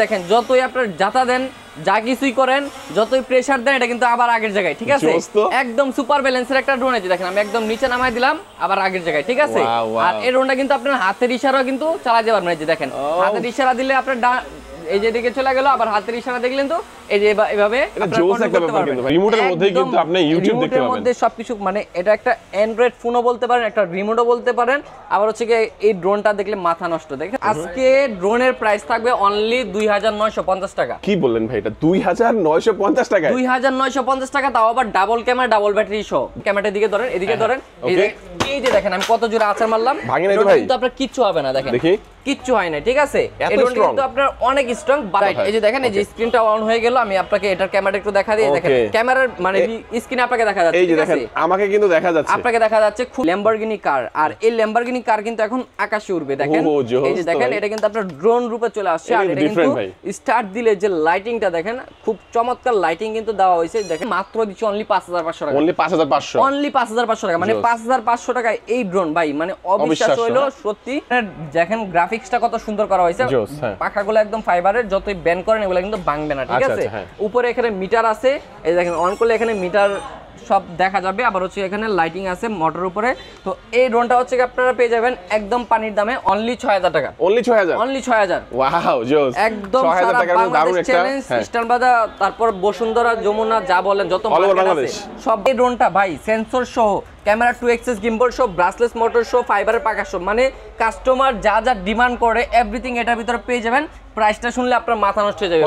দেখেন যতই আপনার জাতা দেন যা কিছুই করেন যতই প্রেসার দেন এটা কিন্তু আবার আগের জায়গায় ঠিক আছে একদম সুপার ব্যালেন্সের একটা ড্রোন আছে দেখেন আমি একদম নিচে নামাই দিলাম আবার আগের জায়গায় ঠিক আছে আর এই ড্রোনটা কিন্তু আপনার হাতের ইশারাও কিন্তু চালাতে পারবেন এই যে দেখেন হাতের ইশারা দিলে আপনার এই যে দিকে চলে গেল আবার হাতের ইশারা দেখলেন তো এই যে এভাবে এটা জোস একটা ব্যাপার কিন্তু রিমোটের মধ্যেই কিন্তু আপনি ইউটিউব দেখতে পাবেন মধ্যে সবকিছু মানে এটা একটা অ্যান্ড্রয়েড ফোনও বলতে পারেন একটা রিমোটও বলতে পারেন আবার হচ্ছে কি এই ড্রোনটা দেখলে মাথা নষ্ট দেখেন আজকে ড্রোনের প্রাইস থাকবে অনলি 2950 টাকা কি বললেন ভাই এটা 2950 টাকা 2950 টাকা তাও আবার ডাবল ক্যামেরা ডাবল ব্যাটারি সহ ক্যামেরার দিকে ধরেন এদিকে ধরেন এই যে দেখেন আমি কত জোরে আছাড় মারলাম ভাঙে নাই তো ভাই কিন্তু আপনার কিচ্ছু হবে না দেখেন দেখি কিচ্ছু হয় না ঠিক আছে এই ড্রোন কিন্তু আপনার অনেক স্ট্রং রাইট এই যে দেখেন এই যে স্ক্রিনটা অন হয়ে গেল আমি আপনাকে এটার ক্যামেরা একটু দেখা দিই দেখেন ক্যামেরার মানে স্ক্রিনে আপনাকে দেখা যাচ্ছে এই যে দেখেন আমাকে কিন্তু দেখা যাচ্ছে আপনাকে দেখা যাচ্ছে ল্যাম্বরগিনি কার আর এই ল্যাম্বরগিনি কার কিন্তু এখন আকাশে উড়বে দেখেন এই যে দেখেন এটা কিন্তু আপনার ড্রোন রূপে চলে আসছে আর এটা কিন্তু স্টার্ট দিলে যে লাইটিংটা দেখেন খুব চমৎকার লাইটিং কিন্তু দেওয়া হয়েছে দেখেন মাত্র দিচ্ছে অনলি 5500 টাকা অনলি 5500 টাকা মানে 5500 টাকায় এই ড্রোন ভাই মানে অবিশ্বাস্য হলো সত্যি দেখেন গ্রাফিক্সটা কত সুন্দর করা হয়েছে পাখাগুলো একদম ফাইবারের যতই ব্যান করেন এগুলো কিন্তু ভাঙবে না ঠিক আছে উপরে এখানে মিটার আছে এই দেখেন অন করলে এখানে মিটার সব দেখা যাবে আবার হচ্ছে এখানে লাইটিং আছে মোটর উপরে তো এই ড্রোনটা হচ্ছে আপনারা পেয়ে যাবেন একদম পানির দামে অনলি 6000 টাকা অনলি 6000 ওয়াও জোস একদম 6000 টাকার মধ্যে দারুণ একটা স্টান বাদা তারপর বসুন্ধরা যমুনা যা বলেন যত মার্কেট আছে সব এই ড্রোনটা ভাই সেন্সর সহ ক্যামেরা 2 এক্সিস গিম্বল সহ ব্রাসলেস মোটর সহ ফাইবারের পাকা সহ মানে কাস্টমার যা যা ডিমান্ড করে এভরিথিং এটার ভিতরে পেয়ে যাবেন প্রাইসটা শুনলে আপনার মাথা নষ্ট হয়ে যাবে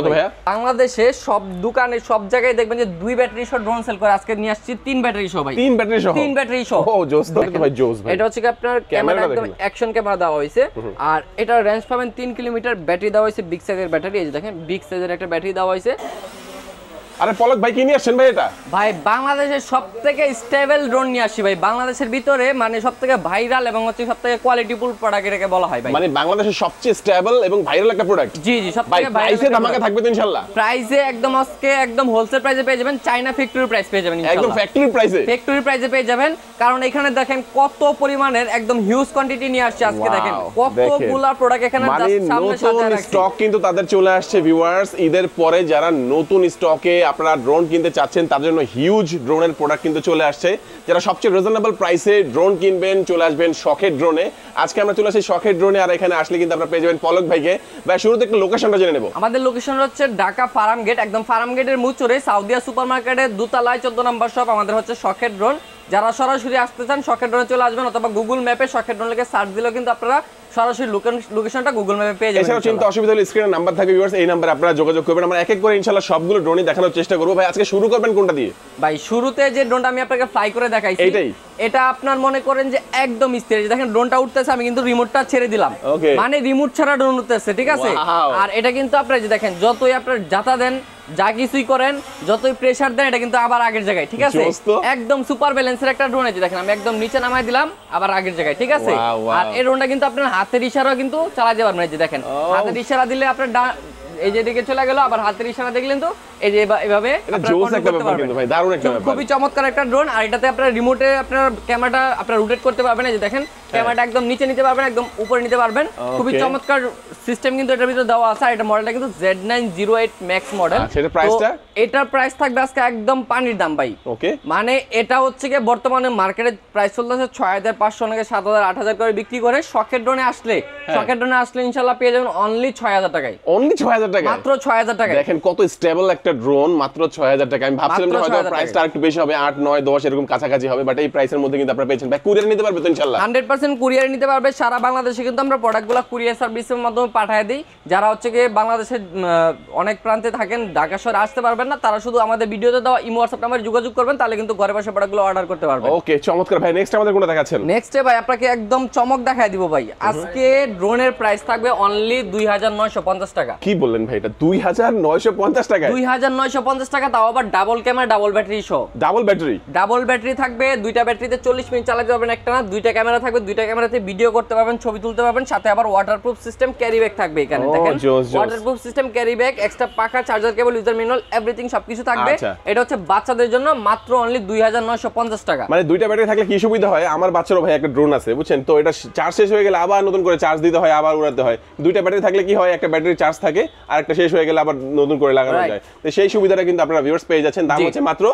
বাংলাদেশে সব দোকানে সব জায়গায় দেখবেন যে 2 ব্যাটারি সহ ড্রোন সেল করে আজকে নিয়ে আসছি 3 ব্যাটারি সহ ভাই 3 ব্যাটারি সহ ও জোস তো ভাই জোস ভাই এটা হচ্ছে কি আপনার ক্যামেরা একদম অ্যাকশন ক্যামেরা দেওয়া হয়েছে আর এটা রেঞ্জ পাবেন 3 কিলোমিটার ব্যাটারি দেওয়া হয়েছে বিগ সাইজের ব্যাটারি এই যে দেখেন বিগ সাইজের একটা ব্যাটারি দেওয়া হয়েছে আরে পলক ভাই কি নিয়ে আসছেন ভাই এটা ভাই বাংলাদেশের সবথেকে স্টেবল ড্রোন নিয়ে আসি ভাই বাংলাদেশের ভিতরে মানে সবথেকে ভাইরাল এবং হচ্ছে সবথেকে কোয়ালিটিফুল প্রোডাক্ট এটাকে বলা হয় ভাই মানে বাংলাদেশের সবচেয়ে স্টেবল এবং ভাইরাল একটা প্রোডাক্ট জি জি সবথেকে ভাইরাল প্রাইসে ধামাকা থাকবে তো ইনশাআল্লাহ প্রাইসে একদম আজকে একদম হোলসেল প্রাইসে পেয়ে যাবেন চায়না ফ্যাক্টরি প্রাইস পেয়ে যাবেন ইনশাআল্লাহ একদম ফ্যাক্টরি প্রাইসে পেয়ে যাবেন কারণ এখানে দেখেন কত পরিমাণের একদম হিউজ কোয়ান্টিটি নিয়ে আসছে আজকে দেখেন কতগুলা প্রোডাক্ট এখানে সামনে সাজানো আছে স্টক কিন্তু তাদের চলে আসছে ভিউয়ার্স ঈদের পরে যারা নতুন স্টকে আপনারা ড্রোন চাচ্ছেন তার জন্য হিউজ ড্রোনের প্রোডাক্ট কিন্তু চলে আসছে যারা সবচেয়ে রিজনেবল প্রাইসে ড্রোন কিনবেন চলে আসবেন শখের ড্রোনে আজকে আমরা চলে আসি শখের ড্রোনে আর এখানে আসলে কিন্তু আপনারা পেয়ে যাবেন পলক ভাইকে ভাই শুরুতে একটু লোকেশনটা জেনে নেব আমাদের লোকেশন হচ্ছে ঢাকা ফার্ম গেট একদম ফার্ম গেটের মুচুরে সাউদিয়া সুপারমার্কেটের দোতলায় 14 নম্বর শপ আমাদের হচ্ছে শখের ড্রোন যারা সরাসরি আসতে চান শখের ড্রোনে চলে আসবেন অথবা গুগল ম্যাপে শখের ড্রোন লিখে সার্চ দিলেও কিন্তু আপনারা সরাসরি লোকেশনটা গুগল ম্যাপে পেয়ে যাবেন এছাড়াও চিন্তা অসুবিধা হলে স্ক্রিনে নাম্বার থাকবে ভিউয়ার্স এই নাম্বারে আপনারা যোগাযোগ করবেন আমরা এক এক করে ইনশাআল্লাহ সবগুলো ড্রোনই দেখানোর চেষ্টা করব ভাই আজকে শুরু করবেন কোনটা দিয়ে ভাই শুরুতে যে ড্রোনটা আমি আপনাকে ফ্লাই করে দেখাইছি এটা আপনার মনে করেন যে একদম স্থির দেখেন ড্রোনটা উঠতেছে আমি কিন্তু রিমোটটা ছেড়ে দিলাম মানে রিমোট ছাড়া ড্রোন উঠতেছে ঠিক আছে আর এটা কিন্তু আপনারা যে দেখেন যতই আপনার জাতা দেন যা কিছুই করেন যতই প্রেসার দেন এটা কিন্তু আবার আগের জায়গায় ঠিক আছে একদম সুপার ব্যালেন্সের একটা ড্রোন আছে দেখেন আমি একদম নিচে নামাই দিলাম আবার আগের জায়গায় ঠিক আছে আর এই ড্রোনটা কিন্তু আপনার হাতের ইশারাও কিন্তু চালাতে পারবেন এই যে দেখেন হাতের ইশারা দিলে আপনার এই যে দিকে চলে গেল আবার হাতের ইশারা দেখলেন তো এই যে এভাবে খুবই চমৎকার একটা ড্রোন আর এটাতে আপনার রিমোটে আপনার ক্যামেরাটা আপনার রোটেট করতে পারবেন এই যে দেখেন ক্যামেরাটা একদম নিচে নিতে পারবেন একদম উপরে নিতে পারবেন খুবই চমৎকার সিস্টেম কিন্তু এটার ভিতরে দেওয়া আছে আর এটা মডেলটা কিন্তু Z908 ম্যাক্স মডেল এটার প্রাইস থাকবে আজকে একদম পানির দাম ভাই ওকে মানে এটা হচ্ছে কি বর্তমানে মার্কেটে প্রাইস চলতেছে 6500 থেকে 7000 8000 করে বিক্রি করে শখের ড্রোনে আসলে ইনশাআল্লাহ পেয়ে যাবেন অনলি 6000 টাকায় অনলি 6000 টাকা মাত্র 6000 টাকা দেখেন কত স্টেবল একটা ড্রোন মাত্র 6000 টাকা আমি ভাবছিলাম যে হয়তো প্রাইসটা একটু বেশি হবে 8 9 10 এরকম কাছাকাছি হবে বাট এই প্রাইসের মধ্যে কিন্তু আপনারা পেয়েছেন ভাই কুরিয়ার নিতে পারবে তো ইনশাআল্লাহ 100% কুরিয়ার নিতে পারবে সারা বাংলাদেশে কিন্তু আমরা প্রোডাক্টগুলো কুরিয়ার সার্ভিসের মাধ্যমে পাঠিয়ে দেই যারা হচ্ছে কি বাংলাদেশের অনেক প্রান্তে থাকেন ঢাকা শহরে আসতে পারবেন না তারা শুধু আমাদের ভিডিওতে দেওয়া ইমো WhatsApp নাম্বারে যোগাযোগ করবেন তাহলে কিন্তু ঘরে বসে প্রোডাক্টগুলো অর্ডার করতে পারবেন ওকে চমৎকার ভাই নেক্সট আমাদের কোনটা দেখাচ্ছেন নেক্সটে ভাই আপনাকে একদম চমক দেখায় দিব ভাই আজকে ড্রোনের প্রাইস থাকবে অনলি 2950 টাকা কি বললেন ভাই এটা 2950 টাকা 2950 টাকা তাও আবার ডাবল ক্যামেরা ডাবল ব্যাটারি সহ ডাবল ব্যাটারি থাকবে দুইটা ব্যাটারিতে 40 মিনিট চালাতে পারবেন একটা না দুইটা ক্যামেরা থাকবে দুইটা ক্যামেরাতে ভিডিও করতে পারবেন ছবি তুলতে পারবেন সাথে আবার ওয়াটারপ্রুফ সিস্টেম ক্যারি ব্যাগ থাকবে এখানে দেখেন, waterproof system, carry bag, extra পাখা, charger cable, user manual, everything সবকিছু থাকবে। এটা হচ্ছে বাচ্চাদের জন্য মাত্র অনলি 2950 টাকা। মানে দুইটা ব্যাটারি থাকলে কি সুবিধা হয়, আমার বাচ্চারও ভাই একটা ড্রোন আছে বুঝছেন, তো এটা চার্জ শেষ হয়ে গেলে আবার নতুন করে চার্জ দিতে হয়, আবার উড়াতে হয়। দুইটা ব্যাটারি থাকলে কি হয়, একটা ব্যাটারি চার্জ থাকে আর একটা শেষ হয়ে গেলে আবার নতুন করে লাগানো যায়। তো সেই সুবিধাটা কিন্তু আপনারা ভিউয়ার্স পেয়ে যাচ্ছেন। দাম হচ্ছে মাত্র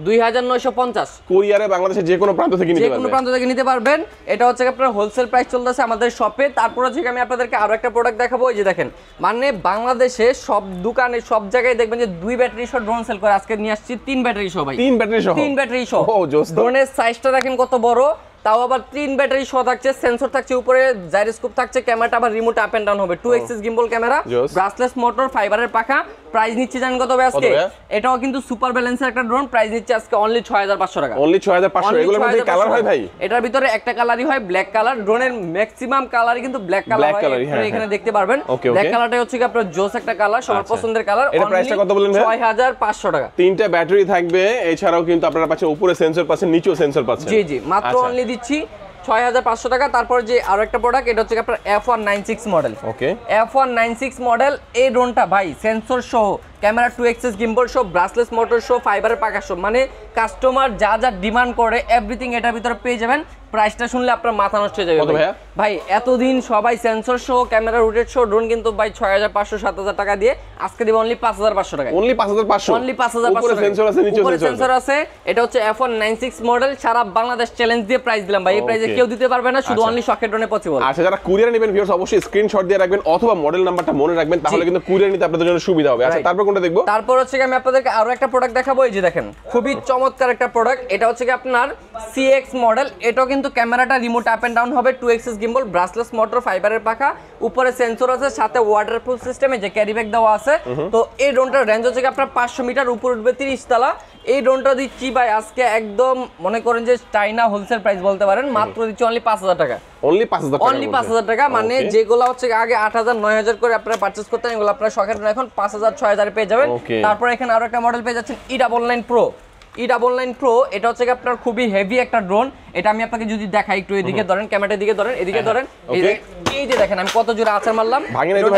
2950। কুরিয়ারে বাংলাদেশের যে কোনো প্রান্ত থেকে নিতে পারবেন, যে কোনো প্রান্ত থেকে নিতে পারবেন। এটা হচ্ছে আপনার হোলসেল প্রাইস চলতেছে আমাদের শপে। তারপর হচ্ছে আমি আপনাদেরকে আরো একটা প্রোডাক্ট দেখাবো। এই যে দেখেন, মানে বাংলাদেশে সব দোকানে সব জায়গায় দেখবেন যে 2 ব্যাটারি সহ ড্রোন সেল করে। আজকে নিয়ে আসছি 3 ব্যাটারি সহ ভাই। 3 ব্যাটারি সহ? 3 ব্যাটারি সহ। ও জোস। ড্রোনের সাইজটা দেখেন কত বড়, তাও আবার 3 ব্যাটারি সহ থাকছে, সেন্সর থাকছে উপরে, জাইরোস্কোপ থাকছে, ক্যামেরাটা আবার রিমোট আপ এন্ড ডাউন হবে, 2 axis gimbal camera, brushless motor, ফাইবারের পাখা। প্রাইস নিচ্ছে জানেন কত আজকে? এটাও কিন্তু সুপার ব্যালেন্সের একটা ড্রোন। প্রাইস নিচ্ছে আজকে অনলি 6500 টাকা। অনলি 6500। এগুলোর মধ্যে কালার হয় ভাই? এটার ভিতরে একটা কালারই হয়, ব্ল্যাক কালার। ড্রোনের ম্যাক্সিমাম কালারই কিন্তু ব্ল্যাক কালার হয়, আপনি এখানে দেখতে পারবেন। ব্ল্যাক কালারটাই হচ্ছে আপনার জোস একটা কালার, সবার পছন্দের কালার। এটা প্রাইসটা কত বলেন ভাই? 6500 টাকা। 3টা ব্যাটারি থাকবে, এছাড়াও কিন্তু আপনারা পাচ্ছেন উপরে সেন্সর পাচ্ছেন, নিচেও সেন্সর পাচ্ছেন। জি জি, মাত্র অনলি দিচ্ছি 6500 টাকা। তারপর যে আরো একটা প্রোডাক্ট, এটা হচ্ছে আপনার F196 মডেল। ওকে, F196 মডেল। এই ড্রোনটা ভাই সেন্সর সহ, ক্যামেরা, 2 এক্সিস গিম্বল সহ, ব্রাসলেস মোটর সহ, ফাইবারের পাখা সহ, মানে কাস্টমার যা যা ডিমান্ড করে এভরিথিং এটার ভিতরে পেয়ে যাবেন। প্রাইসটা শুনলে আপনার মাথা নষ্ট হয়ে যাবে ভাই। এতদিন সবাই সেন্সর সহ, ক্যামেরা, রোটেট সহ ড্রোন কিন্তু ভাই 6500 7000 টাকা দিয়ে, আজকে দিব অনলি 5500 টাকা। অনলি 5500? অনলি 5500 টাকা। সেন্সর আছে, নিচেও সেন্সর আছে। এটা হচ্ছে F196 মডেল। সারা বাংলাদেশ চ্যালেঞ্জ দিয়ে প্রাইস দিলাম ভাই। এই প্রাইসে কেউ দিতে পারবে না, শুধু অনলি শখের ড্রোনে পসিবল। আচ্ছা, যারা কুরিয়ার নেবেন ভিউয়ার্স অবশ্যই স্ক্রিনশট দিয়ে রাখবেন অথবা মডেল নাম্বারটা মনে রাখবেন, তাহলে কিন্তু কুরিয়ার নিতে আপনাদের জন্য সুবিধা হবে। আচ্ছা, তারপর কোনটা দেখবো? তারপর হচ্ছে আমি আপনাদেরকে আরো একটা প্রোডাক্ট দেখাবো। এই যে দেখেন, খুবই চমৎকার একটা প্রোডাক্ট। এটা হচ্ছে আপনার CX মডেল। এটাও কিন্তু ক্যামেরাটা রিমোট আপ এন্ড ডাউন হবে, 2 এক্সিস গিম্বল, ব্রাসলেস মোটর, ফাইবারের পাখা, উপরে সেন্সর আছে, সাথে ওয়াটারপ্রুফ সিস্টেমে যে ক্যারি ব্যাগ দেওয়া আছে। তো এই ড্রোনটার রেঞ্জ হচ্ছে আপনার 500 মিটার, উপর উঠবে 30 তলা। এই ড্রোনটা দিচ্ছি ভাই আজকে একদম মনে করেন যে চাইনা হোলসেল প্রাইস বলতে পারেন, মাত্র দিচ্ছি অনলি 5000 টাকা। অনলি 5000 টাকা? অনলি 5000 টাকা। মানে যেগুলো হচ্ছে আগে 8000 9000 করে আপনারা পারচেজ করতেন, এগুলো আপনারা শখের এখন 5000 6000 পেয়ে যাবেন। তারপর এখানে আরো একটা মডেল পেয়ে যাচ্ছেন E99 Pro। E99 Pro এটা হচ্ছে আপনার খুবই হেভি একটা ড্রোন। এটা আমি আপনাকে যদি দেখাই, একটু এদিকে ধরেন, ক্যামেরার দিকে ধরেন, এদিকে ধরেন, এই যে দেখেন আমি কত জোরে আছাড় মারলাম,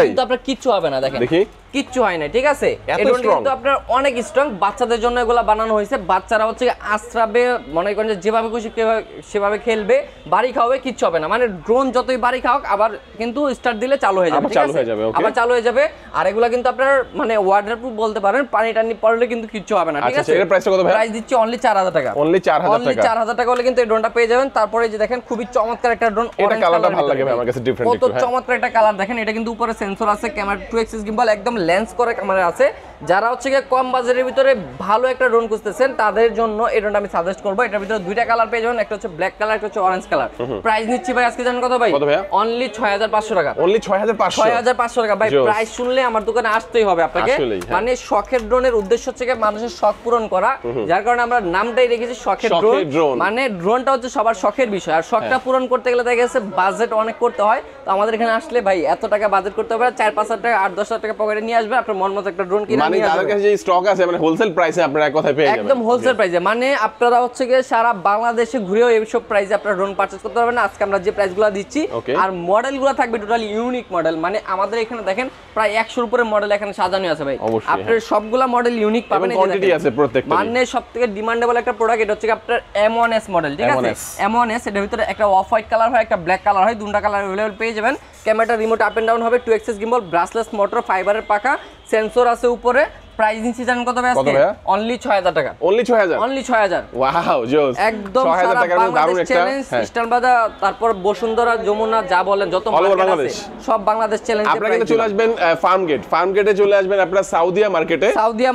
কিন্তু আপনার কিচ্ছু হবে না। দেখেন কিচ্ছু হয় না, ঠিক আছে? এটা কিন্তু আপনার অনেক স্ট্রং। বাচ্চাদের জন্য এগুলা বানানো হয়েছে। বাচ্চারা হচ্ছে আশ্রাবে, মনে করেন যে যেভাবে খুশি সেভাবে খেলবে, বাড়ি খাওয়াবে, কিচ্ছু হবে না। মানে ড্রোন যতই বাড়ি খাওক আবার কিন্তু স্টার্ট দিলে চালু হয়ে যাবে, ঠিক আছে? আবার চালু হয়ে যাবে। আর এগুলা কিন্তু আপনার মানে ওয়াটারপ্রুফ বলতে পারেন, পানি টানি পড়লে কিন্তু কিচ্ছু হবে না, ঠিক আছে? এর প্রাইসটা কত ভাই? প্রাইস দিচ্ছি অনলি 4000 টাকা। অনলি 4000 টাকা হলে কিন্তু এই ড্রোনটা পেয়ে যাবেন। তারপরে যে দেখেন খুবই চমৎকার একটা ড্রোন, এটা কালারটা ভালো লাগে ভাই আমার কাছে, ডিফারেন্ট একটু। কত চমৎকার একটা কালার দেখেন। এটা কিন্তু উপরে সেন্সর আছে, ক্যামেরা, 2 এক্সিস গিম্বল, একদম লেন্স করে ক্যামেরা আছে। যারা হচ্ছে কম বাজেটের ভিতরে ভালো একটা ড্রোন খুঁজতেছেন তাদের জন্য এই ড্রোনটা আমি সাজেস্ট করব। এটার ভিতরে দুইটা কালার পেয়ে যাবেন, একটা হচ্ছে ব্ল্যাক কালার, একটা হচ্ছে অরেঞ্জ কালার। প্রাইস নিচ্ছি ভাই আজকে জানেন কত ভাই? অনলি 6500 টাকা। অনলি 6500 টাকা ভাই। প্রাইস শুনলে আমার দোকানে আসতেই হবে আপনাকে। মানে শখের ড্রোনের উদ্দেশ্য হচ্ছে মানুষের শখ পূরণ করা, যার কারণে আমরা নামটাই রেখেছি শখের ড্রোন। মানে ড্রোনটা হচ্ছে সবার শখের বিষয়, আর শখটা পূরণ করতে গেলে দেখা গেছে বাজেট অনেক করতে হয়। তো আমাদের এখানে আসলে ভাই এত টাকা বাজেট করতে হবে, 4-5 হাজার টাকা 8-10 টাকা পকেটে নিয়ে আসবে, আপনার মন মতো একটা ড্রোন কিনে নিয়ে আসবে। তাদের কাছে যে স্টক আছে মানে হোলসেল প্রাইসে আপনারা এক কথায় পেয়ে যাবেন, একদম হোলসেল প্রাইসে। মানে আপনারা হচ্ছে সারা বাংলাদেশে ঘুরেও এই সব প্রাইসে আপনারা ড্রোন পারচেজ করতে পারবেন। আজকে আমরা যে প্রাইসগুলো দিচ্ছি, আর মডেলগুলো থাকবে টোটালি ইউনিক মডেল। মানে আমাদের এখানে দেখেন প্রায় 100 উপরে মডেল এখানে সাজানো আছে ভাই। আপনার সবগুলা মডেল ইউনিক পাবেন, কোয়ান্টিটি আছে প্রত্যেকটা। মানে সবথেকে ডিমান্ডেবল একটা প্রোডাক্ট এটা হচ্ছে আপনার M1S মডেল, ঠিক আছে? M1S এর ভিতরে একটা অফ হোয়াইট কালার হয়, একটা ব্ল্যাক কালার হয়, দুটো কালার अवेलेबल পেয়ে যাবেন। ক্যামেরাটা রিমোট আপ এন্ড ডাউন হবে, 2 এক্সিস গিম্বল, ব্রাসলেস মোটর, ফাইবারের পাখা, সেন্সর আছে উপরে। প্রাইস নিচ্ছি জানেন কত ভাই আজকে? অনলি 6000 টাকা। অনলি 6000? অনলি 6000। ওয়াও জোস। একদম 6000 টাকার মধ্যে দারুণ একটা চ্যালেঞ্জ। ইস্টানবাদা, তারপর বসুন্ধরা, যমুনা, যা বলেন যত মার্কেট আছে সব বাংলাদেশ চ্যালেঞ্জ। আপনারা কিন্তু চলে আসবেন ফার্মগেটে চলে আসবেন আপনারা সাউদিয়া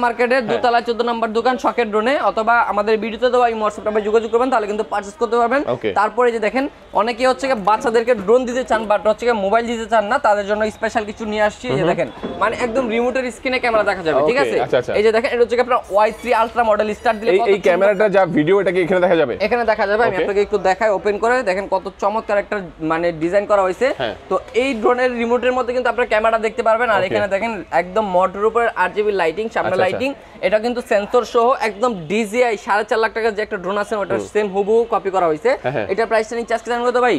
মার্কেটে দোতলা 14 নম্বর দোকান শখের ড্রোনে, অথবা আমাদের ভিডিওতে দেওয়া এই হোয়াটসঅ্যাপ নাম্বারে যোগাযোগ করবেন, তাহলে কিন্তু পারচেজ করতে পারবেন। তারপরে যে দেখেন অনেকে হচ্ছে বাচ্চাদেরকে ড্রোন দিতে চান বাট হচ্ছে মোবাইল দিতে চান না, তাদের জন্য স্পেশাল কিছু নিয়ে আসছি। এই যে দেখেন মানে একদম রিমোটের স্ক্রিনে ক্যামেরা দেখা যাবে, ঠিক আছে? আছে এই যে দেখেন এটা হচ্ছে আপনার Y3 আলট্রা মডেল স্টার্ট দিলে এই ক্যামেরাটা যা ভিডিও এটাকে এখানে দেখা যাবে, এখানে দেখা যাবে। আমি আপনাকে একটু দেখাই, ওপেন করে দেখেন কত চমৎকার একটা মানে ডিজাইন করা হয়েছে। তো এই ড্রোনের রিমোটের মধ্যে কিন্তু আপনারা ক্যামেরা দেখতে পারবেন, আর এখানে দেখেন একদম মোটরের উপর RGB লাইটিং, সামনে লাইটিং, এটা কিন্তু সেন্সর সহ একদম DJI 4.5 লাখ টাকার যে একটা ড্রোন আছে ওটা সেম হুবহু কপি করা হয়েছে। এটা প্রাইসটা নিচে আজকে জানেন কত ভাই?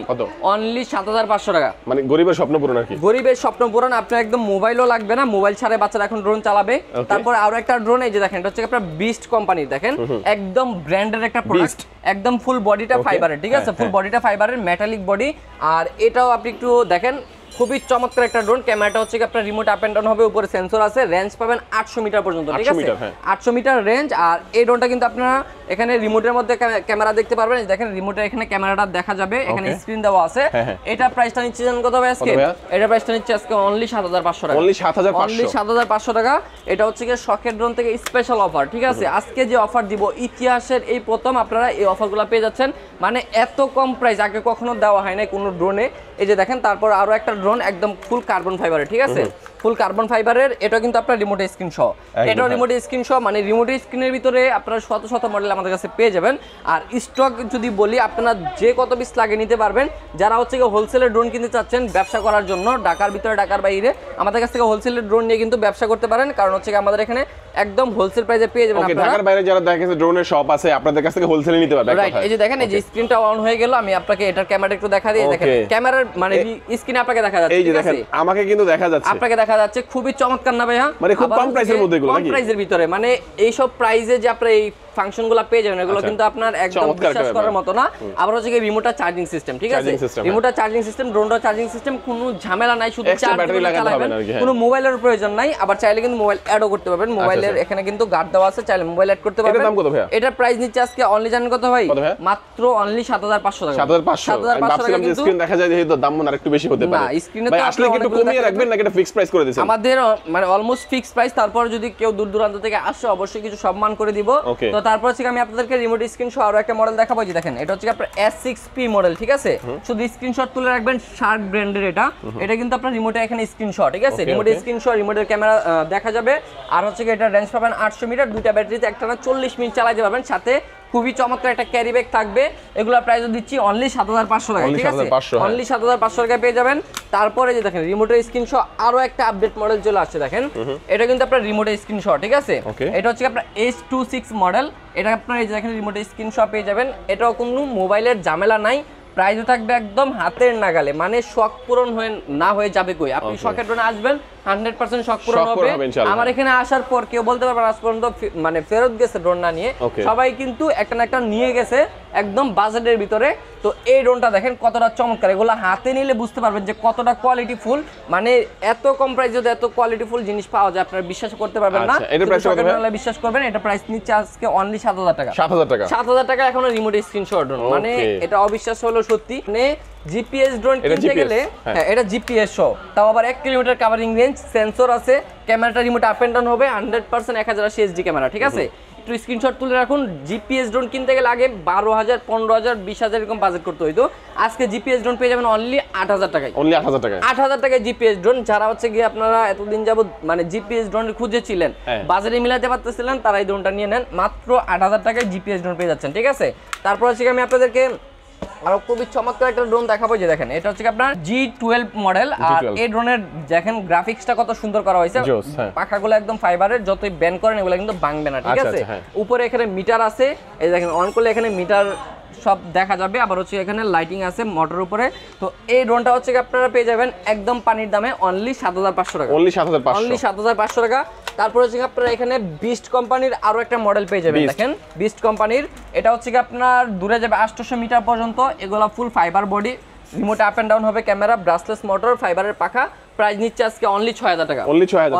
অনলি 7500 টাকা। মানে গরিবের স্বপ্ন পূরণ আর কি। গরিবের স্বপ্ন পূরণ, আপনার একদম মোবাইলও লাগবে না, মোবাইল ছাড়া বাচ্চারা এখন ড্রোন চালাবে। তারপর আরো একটা ড্রোন এই যে দেখেন, এটা হচ্ছে আপনার বিস্ট কোম্পানির, দেখেন একদম ব্র্যান্ডের একটা প্রোডাক্ট, একদম ফুল বডিটা ফাইবারের, ঠিক আছে, ফুল বডিটা ফাইবারের মেটালিক বডি। আর এটাও আপনি একটু দেখেন খুবই চমৎকার একটা ড্রোন। ক্যামেরাটা হচ্ছে আপনার রিমোট আপ এন্ড ডাউন হবে, উপরে সেন্সর আছে, রেঞ্জ পাবেন 800 মিটার পর্যন্ত, ঠিক আছে, 800 মিটার রেঞ্জ। আর এই ড্রোনটা কিন্তু আপনারা এখানে রিমোটের মধ্যে ক্যামেরা দেখতে পারবেন, দেখেন রিমোটে এখানে ক্যামেরাটা দেখা যাবে, এখানে স্ক্রিন দেওয়া আছে। এটা প্রাইসটা নিচ্ছে জানেন কত হবে আজকে? এটা প্রাইসটা নিচ্ছে আজকে অনলি 7500 টাকা। অনলি 7500 টাকা। এটা হচ্ছে কি শখের ড্রোন থেকে স্পেশাল অফার, ঠিক আছে। আজকে যে অফার দিব ইতিহাসের এই প্রথম আপনারা এই অফারগুলো পেয়ে যাচ্ছেন, মানে এত কম প্রাইস আগে কখনো দেওয়া হয় না কোনো ড্রোনে। এই যে দেখেন, তারপর আরো একটা ড্রোন একদম ফুল কার্বন ফাইবারের, ঠিক আছে, ফুল কার্বন ফাইবারের। এটা কিন্তু আপনার রিমোট স্ক্রিন সহ, এটা রিমোট স্ক্রিন সহ, মানে রিমোট স্ক্রিনের ভিতরে আপনারা শত শত মডেল আমাদের কাছে পেয়ে যাবেন। আর স্টক যদি বলি, আপনারা যে কত পিস লাগে নিতে পারবেন। যারা হচ্ছে কি হোলসেলের ড্রোন কিনতে চাচ্ছেন ব্যবসা করার জন্য, ঢাকার ভিতরে ঢাকার বাইরে, আমাদের কাছ থেকে হোলসেলের ড্রোন নিয়ে কিন্তু ব্যবসা করতে পারেন, কারণ হচ্ছে কি আমাদের এখানে একদম হোলসেল প্রাইসে পেয়ে যাবেন আপনারা। ঢাকার বাইরে যারা দেখা গেছে ড্রোনের শপ আছে, আপনাদের কাছ থেকে হোলসেলে নিতে পারবেন। রাইট, এই যে দেখেন, এই যে স্ক্রিনটা অন হয়ে গেল, আমি আপনাকে এটার ক্যামেরা একটু দেখা দিই। দেখেন ক্যামেরার মানে স্ক্রিনে আপনাকে দেখা যাচ্ছে, এই যে দেখেন আমাকে কিন্তু দেখা যাচ্ছে, আপনাকে দেখা যাচ্ছে, খুবই চমৎকার না ভাইয়া? মানে খুব কম প্রাইসের মধ্যে এগুলো, কম প্রাইসের ভিতরে, মানে এই সব প্রাইসে যে আপনারা এই ফাংশনগুলো পেয়ে যাবেন, এগুলো কিন্তু আপনার একদম বিশ্বাস করার মতো না। আবার হচ্ছে কি রিমোটটা চার্জিং সিস্টেম, ঠিক আছে, রিমোটটা চার্জিং সিস্টেম, ড্রোনটা চার্জিং সিস্টেম, কোনো ঝামেলা নাই, শুধু চার্জ চালাবেন, কোনো মোবাইলের প্রয়োজন নাই। আবার চাইলে কিন্তু মোবাইল অ্যাডও করতে পারবেন, মোবাইলের এখানে কিন্তু গার্ড দেওয়া আছে, চাইলে মোবাইল অ্যাড করতে পারবেন। এটার দাম কত ভাই? এটার প্রাইস নিচ্ছে আজকে অনলি জানেন কত ভাই? মাত্র অনলি 7500 টাকা। 7500 টাকা কিন্তু স্ক্রিন দেখা যায়, যেহেতু দাম মনে আরেকটু বেশি হতে পারে। না, স্ক্রিনে ভাই আসলে একটু কমিয়ে রাখবেন নাকি এটা ফিক্স প্রাইস করে দিয়েছেন? আমাদের মানে অলমোস্ট ফিক্স প্রাইস, তারপর যদি কেউ দূর দূরান্ত থেকে আসে অবশ্যই কিছু সম্মান করে দিব। তো তারপর হচ্ছে আমি আপনাদেরকে রিমোট স্ক্রিন সহ আরো একটা মডেল দেখাবো। যে দেখেন, এটা হচ্ছে আপনার S6P মডেল, ঠিক আছে, শুধু স্ক্রিনশট তুলে রাখবেন, শার্ক ব্র্যান্ডের এটা কিন্তু আপনার রিমোটে এখানে স্ক্রিনশট, ঠিক আছে, রিমোটে স্ক্রিনশট, রিমোটের ক্যামেরা দেখা যাবে। আর হচ্ছে কি এটা রেঞ্জ পাবেন 800 মিটার, দুইটা ব্যাটারিতে একটানা 40 মিনিট চালাতে পারবেন, সাথে খুবই চমৎকার একটা ক্যারি ব্যাগ থাকবে। এগুলোর প্রাইস দিচ্ছি অনলি 7500 টাকা, ঠিক আছে, অনলি 7500 টাকায় পেয়ে যাবেন। তারপরে যে দেখেন রিমোটের স্ক্রিনশট আরো একটা আপডেট মডেল চলে আসছে, দেখেন এটা কিন্তু আপনার রিমোটের স্ক্রিনশট, ঠিক আছে, এটা হচ্ছে আপনার H26 মডেল। এটা আপনার এই যে দেখেন রিমোটের স্ক্রিনশট পেয়ে যাবেন, এটাও কোনো মোবাইলের ঝামেলা নাই, প্রাইসও থাকবে একদম হাতের নাগালে, মানে শখ পূরণ না হয়ে যাবে কই। আপনি শখের ড্রোনে আসবেন, 100% শখ পূরণ হবে। আমার এখানে আসার পর কেউ বলতে পারবে আজ পর্যন্ত মানে ফেরত গেছে ড্রোন না নিয়ে, সবাই কিন্তু একটা না একটা নিয়ে গেছে একদম বাজেটের ভিতরে। তো এই ড্রোনটা দেখেন কতটা চমৎকার, এগুলো হাতে নিলে বুঝতে পারবেন যে কতটা কোয়ালিটি ফুল, মানে এত কম প্রাইসে এত কোয়ালিটি ফুল জিনিস পাওয়া যায়, আপনারা বিশ্বাস করতে পারবেন না। বিশ্বাস করবেন, এটা প্রাইস নিচ্ছে আজকে অনলি 7000 টাকা। 7000 টাকা এখন রিমোট স্ক্রিনশট ড্রোন, মানে এটা অবিশ্বাস হলো সত্যি। মানে জিপিএস ড্রোন কিনতে গেলে, হ্যাঁ এটা জিপিএস সহ, তাও আবার 1 কিলোমিটার কভারিং রেঞ্জ, সেন্সর আছে, ক্যামেরাটা রিমোট আপ এন্ড ডাউন হবে, 100% 1080 HD ক্যামেরা, ঠিক আছে। একটু স্ক্রিনশট তুলে রাখুন। জিপিএস ড্রোন কিনতে গেলে আগে 12000, 15000, 20000 এরকম বাজেট করতে হইতো, আজকে জিপিএস ড্রোন পেয়ে যাবেন অনলি 8000 টাকায়। অনলি 8000 টাকায়, 8000 টাকায় জিপিএস ড্রোন। যারা হচ্ছে গিয়ে আপনারা এতদিন যাবত মানে জিপিএস ড্রোন খুঁজেছিলেন, বাজারে মিলাতে পারতেছিলেন, তারা এই ড্রোনটা নিয়ে নেন, মাত্র 8000 টাকায় জিপিএস ড্রোন পেয়ে যাচ্ছেন, ঠিক আছে। তারপর হচ্ছে আমি আপনাদেরকে আরো খুবই চমৎকার একটা ড্রোন দেখাবো। যে দেখেন, এটা হচ্ছে আপনার G12 মডেল, আর এই ড্রোনের দেখেন গ্রাফিক্সটা কত সুন্দর করা হয়েছে, পাখাগুলো একদম ফাইবারের, যতই ব্যান্ড করেন এগুলো কিন্তু ভাঙবে না, ঠিক আছে। উপরে এখানে মিটার আছে, এই দেখেন অন করলে এখানে মিটার সব দেখা যাবে, আবার হচ্ছে এখানে লাইটিং আছে মোটর উপরে। তো এই ড্রোনটা হচ্ছে আপনারা পেয়ে যাবেন একদম পানির দামে অনলি 7500 টাকা, অনলি 7500 টাকা। তারপর হচ্ছে আপনারা এখানে বিস্ট কোম্পানির আরো একটা মডেল পেয়ে যাবেন, দেখেন বিস্ট কোম্পানির, এটা হচ্ছে আপনার দূরে যাবে 800 মিটার পর্যন্ত, এগুলা full fibre body, remote up and down হবে, ক্যামেরা, ব্রাসলেস মোটর, ফাইবারের পাখা। প্রাইস নিচ্ছে আজকে অনলি 6000 টাকা,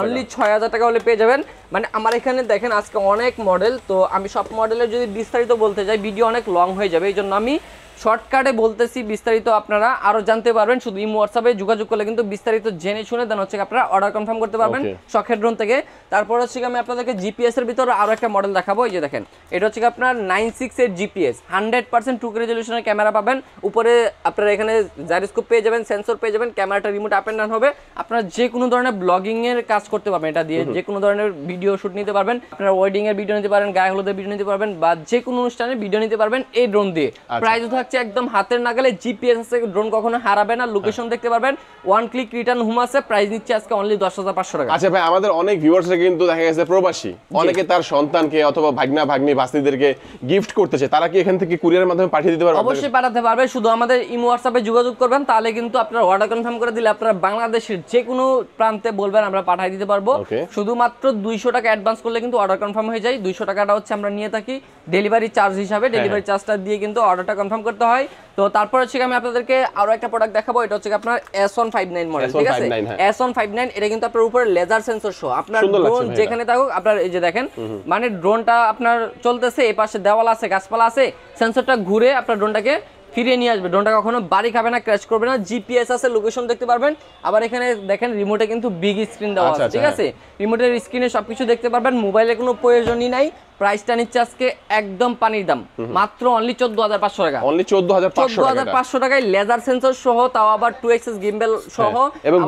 অনলি 6000 টাকা হলে পেয়ে যাবেন। মানে আমার এখানে দেখেন আজকে অনেক মডেল, তো আমি সব মডেলের যদি বিস্তারিত বলতে যাই ভিডিও অনেক লং হয়ে যাবে, এই জন্য আমি শর্টকাটে বলতেছি, বিস্তারিত আপনারা আরো জানতে পারবেন শুধু ইমো হোয়াটসঅ্যাপে যোগাযোগ করলে কিন্তু বিস্তারিত জেনে শুনে দেন হচ্ছে আপনারা অর্ডার কনফার্ম করতে পারবেন শখের ড্রোন থেকে। তারপর হচ্ছে আমি আপনাদেরকে জিপিএস এর ভিতরে আরো একটা মডেল দেখাবো। এই যে দেখেন, এটা হচ্ছে আপনার 96 জিপিএস 100% 2K রেজলিউশনের ক্যামেরা পাবেন। উপরে আপনারা এখানে জাইরোস্কোপ পেয়ে যাবেন, সেন্সর পেয়ে যাবেন, ক্যামেরাটা রিমোট আপ এন্ড ডাউন হবে। আপনারা যে কোনো ধরনের ব্লগিং এর কাজ করতে পারবেন এটা দিয়ে, যে কোনো ধরনের ভিডিও শুট নিতে পারবেন, আপনারা ওয়েডিং এর ভিডিও নিতে পারেন, গায়ে হলুদের ভিডিও নিতে পারবেন, বা যে কোনো অনুষ্ঠানের ভিডিও নিতে পারবেন এই ড্রোন দিয়ে। প্রাইসও থাকছে একদম হাতের নাগালে, জিপিএস আছে, ড্রোন কখনো হারাবে না, লোকেশন দেখতে পারবেন, ওয়ান ক্লিক রিটার্ন হোম আছে। প্রাইস নিচ্ছে আজকে অনলি 10,500 টাকা। আচ্ছা ভাই, আমাদের অনেক ভিউয়ার্সরা কিন্তু দেখা গেছে প্রবাসী, অনেকে তার সন্তানকে অথবা ভাগনা ভাগ্নি ভাস্তিদেরকে গিফট করতেছে, তারা কি এখান থেকে কুরিয়ারের মাধ্যমে পাঠিয়ে দিতে পারবে? অবশ্যই পাঠাতে পারবে, শুধু আমাদের ইমো হোয়াটসঅ্যাপে যোগাযোগ করবেন, তাহলে কিন্তু আপনারা অর্ডার কনফার্ম করে দিলে আপনারা বাংলাদেশের যে কোনো প্রান্তে বলবেন, আমরা পাঠিয়ে দিতে পারবো। শুধুমাত্র 200 টাকা অ্যাডভান্স করলে কিন্তু অর্ডার কনফার্ম হয়ে যায়। 200 টাকাটা হচ্ছে আমরা নিয়ে থাকি ডেলিভারি চার্জ হিসাবে, ডেলিভারি চার্জটা দিয়ে কিন্তু অর্ডারটা কনফার্ম করতে হয়। তো তারপর হচ্ছে আমি আপনাদেরকে আরো একটা প্রোডাক্ট দেখাবো। এটা হচ্ছে আপনার S159 মডেল, ঠিক আছে? S159 এটা কিন্তু আপনার উপরে লেজার সেন্সর সহ, আপনার ড্রোন যেখানে থাকুক, আপনার এই যে দেখেন, মানে ড্রোনটা আপনার চলতেছে, এই পাশে দেওয়াল আছে, গাছপালা আছে, সেন্সরটা ঘুরে আপনার ড্রোনটাকে ফিরিয়ে নিয়ে আসবে। ড্রোনটা কখনো বাড়ি খাবে না, ক্র্যাশ করবে না, জিপিএস আছে, লোকেশন দেখতে পারবেন। আবার এখানে দেখেন রিমোটে কিন্তু বিগ স্ক্রিন দেওয়া আছে, ঠিক আছে? রিমোটের স্ক্রিনে সবকিছু দেখতে পারবেন, মোবাইলে কোনো প্রয়োজনই নাই। প্রাইসটা নিচ্ছে আজকে একদম পানির দাম, মাত্র অনলি 14,500 টাকা। অনলি 14,500 টাকায় লেজার সেন্সর সহ, তাও আবার 2 গিম্বেল সহ, এবং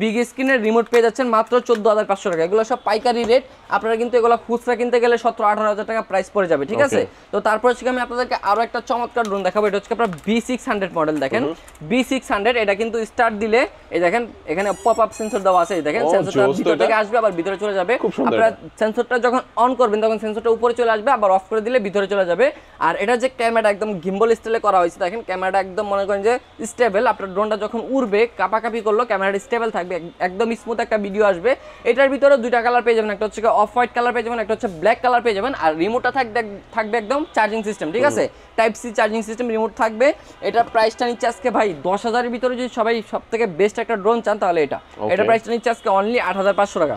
বিগ স্ক্রিনের রিমোট পেয়ে যাচ্ছেন মাত্র 14,500 টাকা। এগুলো সব পাইকারি রেট, আপনারা কিন্তু এগুলো খুচরা কিনতে গেলে 17-18 টাকা প্রাইস পড়ে যাবে, ঠিক আছে? তো তারপর হচ্ছে আমি আপনাদেরকে আরো একটা চমৎকার ড্রোন দেখাবো। এটা হচ্ছে আপনার B600 মডেল। দেখেন B600, এটা কিন্তু স্টার্ট দিলে এই দেখেন এখানে পপ আপ সেন্সর দেওয়া আছে, এই দেখেন সেন্সরটা ভিতর থেকে আসবে আবার ভিতরে চলে যাবে। আপনারা সেন্সরটা যখন অন করবেন তখন সেন্সরটা উপরে চলে আসবে, আবার অফ করে দিলে ভিতরে চলে যাবে। আর এটা যে ক্যামেরা একদম গিম্বল স্টাইলে করা হয়েছে, দেখেন ক্যামেরাটা একদম মনে করেন যে স্টেবল। আপনার ড্রোনটা যখন উড়বে, কাপাকাপি করলো, ক্যামেরাটা স্টেবল থাকবে, একদম স্মুথ একটা ভিডিও আসবে। এটার ভিতরে দুইটা কালার পেয়ে যাবেন, একটা হচ্ছে অফ হোয়াইট কালার পেয়ে যাবেন, একটা হচ্ছে ব্ল্যাক কালার পেয়ে যাবেন। আর রিমোটটা থাকবে একদম চার্জিং সিস্টেম, ঠিক আছে? Type C charging system remote থাকবে। এটার প্রাইসটা নিচ্ছে আজকে ভাই 10,000 এর ভিতরে যদি সবাই সবথেকে বেস্ট একটা ড্রোন চান তাহলে এটা প্রাইসটা নিচ্ছে আজকে অনলি 8,500 টাকা।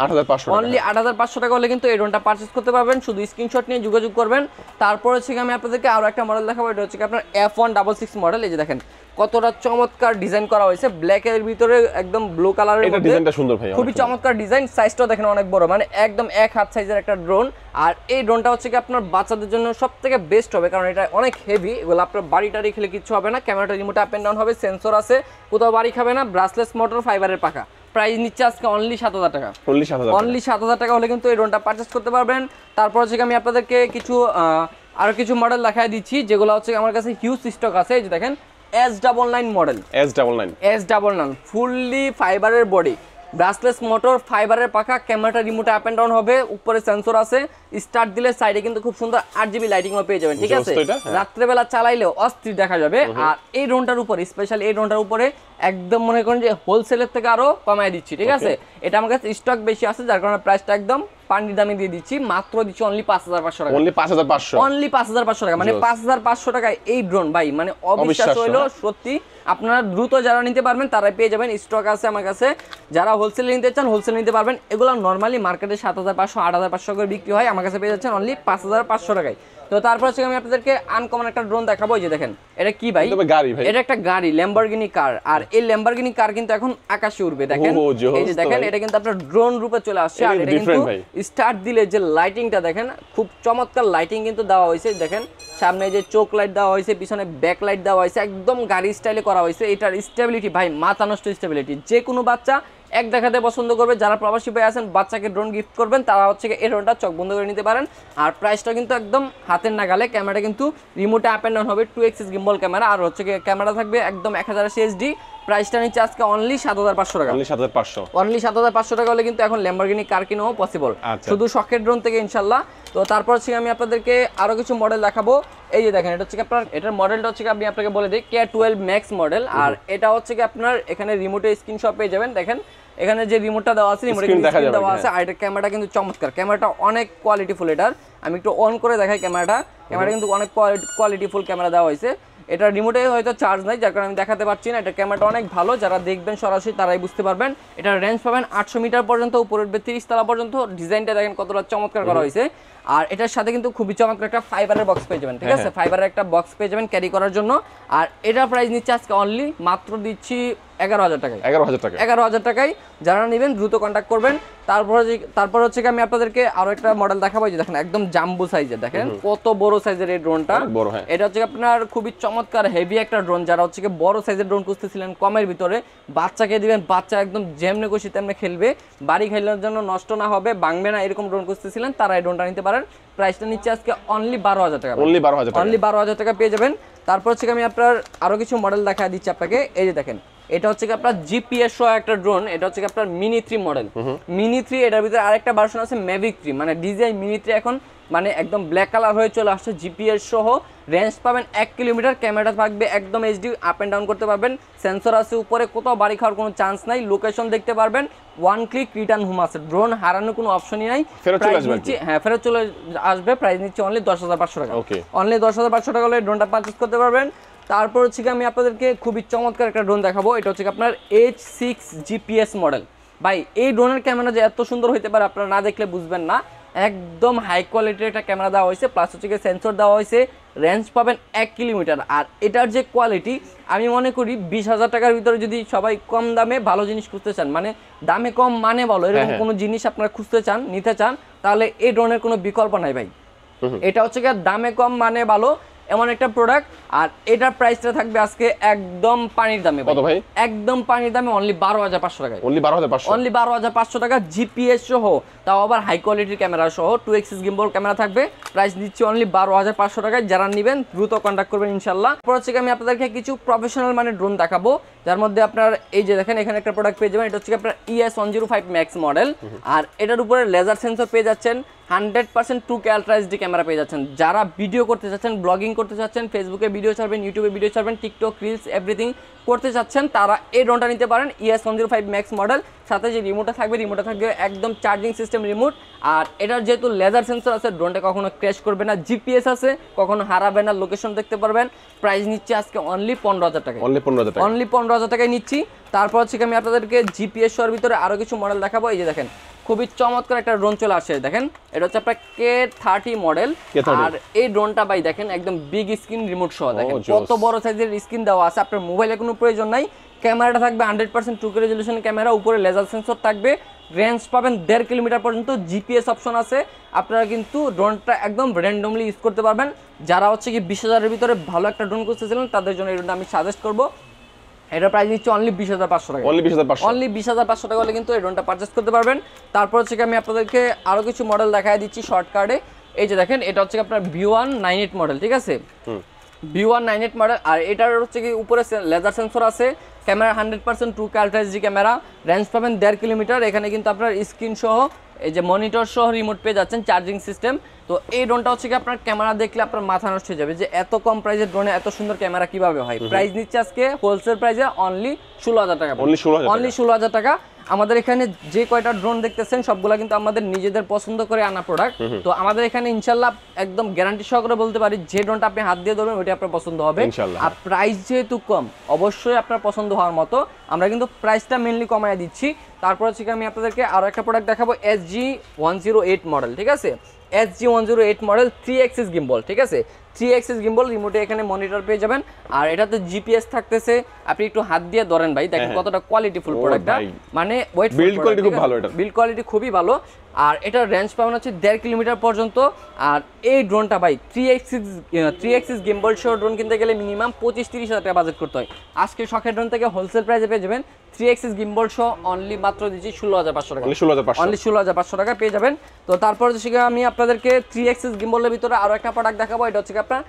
অনলি 8,500 টাকা হলে কিন্তু এই ড্রোনটা পারচেজ করতে পারবেন। শুধু স্ক্রিনশট নিয়ে যোগাযোগ করবেন। তারপর হচ্ছে আমি আপনাদেরকে আরো একটা মডেল দেখাবো। এটা হচ্ছে আপনার F166 মডেল। এই যে দেখেন কতটা চমৎকার ডিজাইন করা হয়েছে, ব্ল্যাক এর ভিতরে একদম ব্লু কালারের মধ্যে, ডিজাইনটা সুন্দর ভাই, খুবই চমৎকার ডিজাইন। সাইজটাও দেখেন অনেক বড়, মানে একদম এক হাত সাইজের একটা ড্রোন। আর এই ড্রোনটা হচ্ছে কি আপনার বাচ্চাদের জন্য সবথেকে বেস্ট হবে, কারণ এটা অনেক হেভি। এগুলো আপনার বাড়িটারি খেলে কিছু হবে না, ক্যামেরাটা রিমোট আপ এন্ড ডাউন হবে, সেন্সর আছে, কোথাও বাড়ি খাবে না, ব্রাসলেস মোটর, ফাইবারের পাখা। প্রাইস নিচ্ছে আজকে অনলি 7,000 টাকা। অনলি 7,000 টাকা হলে কিন্তু এই ড্রোনটা পারচেজ করতে পারবেন। তারপর হচ্ছে আমি আপনাদেরকে আরো কিছু মডেল দেখাই দিচ্ছি, যেগুলো হচ্ছে আমার কাছে হিউজ স্টক আছে। এই যে দেখেন S99 মডেল, S99 ফুললি ফাইবারের বডি, ব্রাসলেস মোটর, ফাইবারের পাখা, ক্যামেরাটা রিমোট আপ এন্ড ডাউন হবে, উপরে সেন্সর আছে, স্টার্ট দিলে সাইডে কিন্তু খুব সুন্দর 8GB লাইটিং পেয়ে যাবেন, ঠিক আছে? রাত্রেবেলা চালাইলেও অস্থির দেখা যাবে। আর এই ড্রোনটার উপরে, স্পেশালি এই ড্রোনটার উপরে একদম মনে করেন যে হোলসেলের থেকে আরো কমায় দিচ্ছি, ঠিক আছে? এটা আমার কাছে স্টক বেশি আছে, যার কারণে প্রাইসটা একদম পানির দামে দিয়ে দিচ্ছি। মাত্র দিচ্ছি অনলি 5,500 টাকা। অনলি 5,500 টাকা, মানে 5,500 টাকায় এই ড্রোন ভাই, মানে অবিশ্বাস হইলো সত্যি। আপনারা দ্রুত যারা নিতে পারবেন তারাই পেয়ে যাবেন, স্টক আছে আমার কাছে। যারা হোলসেল নিতে চান হোলসেল নিতে পারবেন। এগুলো নর্মালি মার্কেটে 7,500 8,500 করে বিক্রি হয়, আমার কাছে পেয়ে যাচ্ছেন অনলি 5,500 টাকায়। তো তারপর হচ্ছে আমি আপনাদেরকে আনকমন একটা ড্রোন দেখাবো। এই যে দেখেন এটা কি ভাই? এটা একটা গাড়ি, ল্যাম্বরগিনি কার। আর এই ল্যাম্বরগিনি কার কিন্তু এখন আকাশে উড়বে। দেখেন এই যে দেখেন, এটা কিন্তু আপনার ড্রোন রূপে চলে আসছে। আর এটা কিন্তু স্টার্ট দিলে যে লাইটিংটা দেখেন, খুব চমৎকার লাইটিং কিন্তু দেওয়া হয়েছে। দেখেন সামনে যে চোখ লাইট দেওয়া হয়েছে, পিছনে ব্যাক লাইট দেওয়া হয়েছে, একদম গাড়ি স্টাইলে করা হয়েছে। এটার স্টেবিলিটি ভাই মাথা নষ্ট স্টেবিলিটি, যে কোনো বাচ্চা এক দেখাতে পছন্দ করবে। যারা প্রবাসী ভাই আছেন বাচ্চাকে ড্রোন গিফট করবেন, তারা হচ্ছে এই ড্রোনটা চোখ বন্ধ করে নিতে পারেন। আর প্রাইসটা কিন্তু একদম হাতের নাগালে, ক্যামেরাটা কিন্তু রিমোটে আপ এন্ড ডাউন হবে, 2x গিম্বল ক্যামেরা। আর হচ্ছে ক্যামেরা থাকবে একদম 1080 HD। প্রাইসটা নিচ্ছে আজকে অনলি 7,500 টাকা। অনলি 7,500 টাকা হলে কিন্তু এখন ল্যাম্বরগিনি কার কিনাও পসিবল, শুধু শখের ড্রোন থেকে ইনশাল্লাহ। তো তারপর হচ্ছে আমি আপনাদেরকে আরো কিছু মডেল দেখাবো। এই যে দেখেন এটা হচ্ছে আপনার, এটার মডেলটা হচ্ছে আমি আপনাকে বলে দিই, K12 Max মডেল। আর এটা হচ্ছে কি আপনার এখানে রিমোটে স্ক্রিনশট পেয়ে যাবেন। দেখেন এখানে যে রিমোটটা দেওয়া আছে, রিমোটে স্ক্রিন দেওয়া আছে। আর এটা ক্যামেরাটা কিন্তু চমৎকার, ক্যামেরাটা অনেক কোয়ালিটিফুল। এটার আমি একটু অন করে দেখাই ক্যামেরাটা কিন্তু অনেক কোয়ালিটিফুল ক্যামেরা দেওয়া হয়েছে। এটা রিমোটে হয়তো চার্জ নাই, যার কারণে আমি দেখাতে পারছি না। এটা ক্যামেরাটা অনেক ভালো, যারা দেখবেন সরাসরি তারাই বুঝতে পারবেন। এটার রেঞ্জ পাবেন 800 মিটার পর্যন্ত, উপরে 30 তলা পর্যন্ত। ডিজাইনটা দেখেন কতটা চমৎকার করা হয়েছে। আর এটার সাথে কিন্তু খুবই চমৎকার একটা ফাইবারের বক্স পেয়ে যাবেন, ঠিক আছে? ফাইবারের একটা বক্স পেয়ে যাবেন ক্যারি করার জন্য। আর এটার প্রাইস নিচ্ছে আজকে অনলি মাত্র দিচ্ছি 11,000 টাকায়। 11,000 টাকায় যারা নেবেন দ্রুত কন্ট্যাক্ট করবেন। তারপর হচ্ছে কি আমি আপনাদেরকে আরো একটা মডেল দেখাবো, যে দেখেন একদম জাম্বো সাইজের, দেখেন কত বড় সাইজের এই ড্রোনটা। এটা হচ্ছে আপনার খুবই চমৎকার হেভি একটা ড্রোন। যারা হচ্ছে বড় সাইজের ড্রোন খুঁজতেছিলেন কমের ভিতরে, বাচ্চাকে দিবেন, বাচ্চা একদম যেমনি খুশি তেমনি খেলবে, বাড়ি খেলার জন্য নষ্ট না হবে, ভাঙবে না, এরকম ড্রোন খুঁজতেছিলেন তারা এই ড্রোনটা নিতে পারেন। প্রাইসটা নিচ্ছে আজকে অনলি 12,000 টাকা। অনলি 12,000 টাকা পেয়ে যাবেন। তারপর হচ্ছে আমি আপনার আরো কিছু মডেল দেখা দিচ্ছি আপনাকে। এই যে দেখেন, এটা হচ্ছে কি আপনার জিপিএস সহ একটা ড্রোন। এটা হচ্ছে কি আপনার মিনি 3 মডেল। মিনি 3, এটার ভিতরে আরেকটা ভার্সন আছে ম্যাভিক 3, মানে ডিজাই মিনি 3 এখন মানে একদম ব্ল্যাক কালার হয়ে চলে আসছে। জিপিএস সহ রেঞ্জ পাবেন 1 কিলোমিটার, ক্যামেরা থাকবে একদম এইচডি, আপ এন্ড ডাউন করতে পারবেন, সেন্সর আছে উপরে, কোথাও বাড়ি খাওয়ার কোনো চান্স নাই, লোকেশন দেখতে পারবেন, 1 ক্লিক রিটার্ন হোম আছে, ড্রোন হারানোর কোনো অপশনই নাই। প্রাইস নিচ্ছে ফেরত চলে আসবে। প্রাইস নিচ্ছে অনলি 10,500 টাকা। অনলি 10,500 টাকা হলে ড্রোনটা পারচেজ করতে পারবেন। তারপর হচ্ছে আমি আপনাদেরকে খুবই চমৎকার একটা ড্রোন দেখাবো। এটা হচ্ছে আপনার H6 GPS মডেল। ভাই এই ড্রোনের ক্যামেরা যে এত সুন্দর হইতে পারে আপনারা না দেখলে বুঝবেন না। একদম হাই কোয়ালিটির একটা ক্যামেরা দেওয়া হয়েছে, প্লাস হচ্ছে সেন্সর দেওয়া হয়েছে, রেঞ্জ পাবেন 1 কিলোমিটার। আর এটার যে কোয়ালিটি, আমি মনে করি 20,000 টাকার ভিতরে যদি সবাই কম দামে ভালো জিনিস খুঁজতে চান, মানে দামে কম মানে ভালো, এরকম কোনো জিনিস আপনারা খুঁজতে চান, নিতে চান, তাহলে এই ড্রোনের কোনো বিকল্প নাই ভাই। এটা হচ্ছে দামে কম মানে ভালো এমন একটা প্রোডাক্ট। আর এটার প্রাইসটা থাকবে আজকে একদম পানির দামে। কত ভাই? একদম পানির দামে অনলি 12,500 টাকায়। অনলি 12,500 টাকা, জিপিএস সহ, তাও আবার হাই কোয়ালিটির ক্যামেরা সহ, 2 এক্সিস গিম্বল ক্যামেরা থাকবে। প্রাইস দিচ্ছি অনলি 12,500 টাকায়। যারা নেবেন দ্রুত কন্ট্যাক্ট করবেন ইনশাআল্লাহ। তারপর হচ্ছে আমি আপনাদেরকে কিছু প্রফেশনাল মানে ড্রোন দেখাবো, যার মধ্যে আপনার এই যে দেখেন এখানে একটা প্রোডাক্ট পেয়ে যাবেন। এটা হচ্ছে আপনার ES105 Max মডেল। আর এটার উপরে লেজার সেন্সর পেয়ে যাচ্ছেন, 100% 2K আলট্রা এইচডি ক্যামেরা পেয়ে যাচ্ছেন। যারা ভিডিও করতে চাচ্ছেন, ব্লগিং করতে চাচ্ছেন, ফেসবুকে ভিডিও ছাড়বেন, ইউটিউবে ভিডিও ছাড়বেন, টিকটক রিলস এভরিথিং করতে চাচ্ছেন, তারা এই ড্রোনটা নিতে পারেন। ES105 Max মডেল, সাথে যে রিমোটটা থাকবে, রিমোটটা থাকবে একদম চার্জিং সিস্টেম রিমোট। আর এটার যেহেতু লেজার সেন্সর আছে, ড্রোনটা কখনো ক্র্যাশ করবে না, জিপিএস আছে, কখনো হারাবে না, লোকেশন দেখতে পারবেন। প্রাইস নিচ্ছে আজকে অনলি 15,000 টাকা। অনলি 15,000 টাকায় নিচ্ছি। তারপর হচ্ছে আমি আপনাদেরকে জিপিএস সহ ভিতরে আরো কিছু মডেল দেখাবো। এই যে দেখেন খুবই চমৎকার একটা ড্রোন চলে আসছে, দেখেন এটা হচ্ছে আপনার K30 মডেল। আর এই ড্রোনটা ভাই দেখেন একদম বিগ স্ক্রিন রিমোট সহ, দেখেন কত বড় সাইজের স্ক্রিন দেওয়া আছে। আপনার মোবাইলে কোনো প্রয়োজন নাই, ক্যামেরাটা থাকবে 100% 2K রেজলিউশন ক্যামেরা, উপরে লেজার সেন্সর থাকবে, রেঞ্জ পাবেন 1.5 কিলোমিটার পর্যন্ত, জিপিএস অপশন আছে। আপনারা কিন্তু ড্রোনটা একদম র্যান্ডমলি ইউজ করতে পারবেন। যারা হচ্ছে কি 20,000 এর ভিতরে ভালো একটা ড্রোন খুঁজতেছিলেন তাদের জন্য এই ড্রোনটা আমি সাজেস্ট করবো। এটা প্রাইস নিচ্ছে অনলি 20,500 টাকা। অনলি 20,500 টাকা হলে কিন্তু এই ড্রোনটা পারচেজ করতে পারবেন। তারপর হচ্ছে আমি আপনাদেরকে আরো কিছু মডেল দেখায় দিচ্ছি শর্টকাটে। এই যে দেখেন এটা হচ্ছে আপনার V198 মডেল, ঠিক আছে? V198 model. আর এটার হচ্ছে কি উপরে লেজার সেন্সর আছে, camera 100% 2K ultra HD camera, range পাবেন 1.5 কিলোমিটার। এখানে কিন্তু আপনার স্ক্রিন সহ, এই যে মনিটর সহ রিমোট পেয়ে যাচ্ছেন, চার্জিং সিস্টেম। তো এই ড্রোনটা হচ্ছে কি আপনার ক্যামেরা দেখলে আপনার মাথা নষ্ট হয়ে যাবে যে এত কম প্রাইসের ড্রোনে এত সুন্দর ক্যামেরা কিভাবে হয়। প্রাইস নিচ্ছে আজকে হোলসেল প্রাইসে অনলি 16,000 টাকা। অনলি 16,000 টাকা। আমাদের এখানে যে কয়টা ড্রোন দেখতেছেন সবগুলা কিন্তু আমাদের নিজেদের পছন্দ করে আনা প্রোডাক্ট। তো আমাদের এখানে ইনশাল্লাহ একদম গ্যারান্টি সহকারে বলতে পারি যে ড্রোনটা আপনি হাত দিয়ে ধরবেন ওইটা আপনার পছন্দ হবে। আর প্রাইস যেহেতু কম, অবশ্যই আপনার পছন্দ হওয়ার মতো আমরা কিন্তু প্রাইসটা মেনলি কমায় দিচ্ছি। তারপর হচ্ছে আমি আপনাদেরকে আরো একটা প্রোডাক্ট দেখাবো, SG108 মডেল, ঠিক আছে? SG108 মডেল 3 এক্সিস গিম্বল, ঠিক আছে? 3 এক্সিস গিম্বল, রিমোটে এখানে মনিটর পেয়ে যাবেন। আর এটাতে জিপিএস থাকতেছে, আপনি একটু হাত দিয়ে ধরেন ভাই, দেখেন কতটা কোয়ালিটিফুল প্রোডাক্টটা, মানে ওয়েট বিল্ড কোয়ালিটি খুব ভালো, এটা বিল্ড কোয়ালিটি খুবই ভালো। আর এটার রেঞ্জ পাবেন হচ্ছে 1.5 কিলোমিটার পর্যন্ত। আর এই ড্রোনটা ভাই 3 এক্সিস গিম্বল সহ ড্রোন কিনতে গেলে মিনিমাম 25-30 হাজার টাকা বাজেট করতে হয়। আজকে শখের ড্রোন থেকে হোলসেল প্রাইসে পেয়ে যাবেন 3 এক্সিস গিম্বল সহ অনলি মাত্র দিচ্ছি 16,500 টাকা। অনলি 16,500 টাকা পেয়ে যাবেন। তো তারপর হচ্ছে আমি আপনাদেরকে 3 এক্সিস গিম্বলের ভিতরে আরো একটা প্রোডাক্ট দেখাবো। এটা হচ্ছে আপনার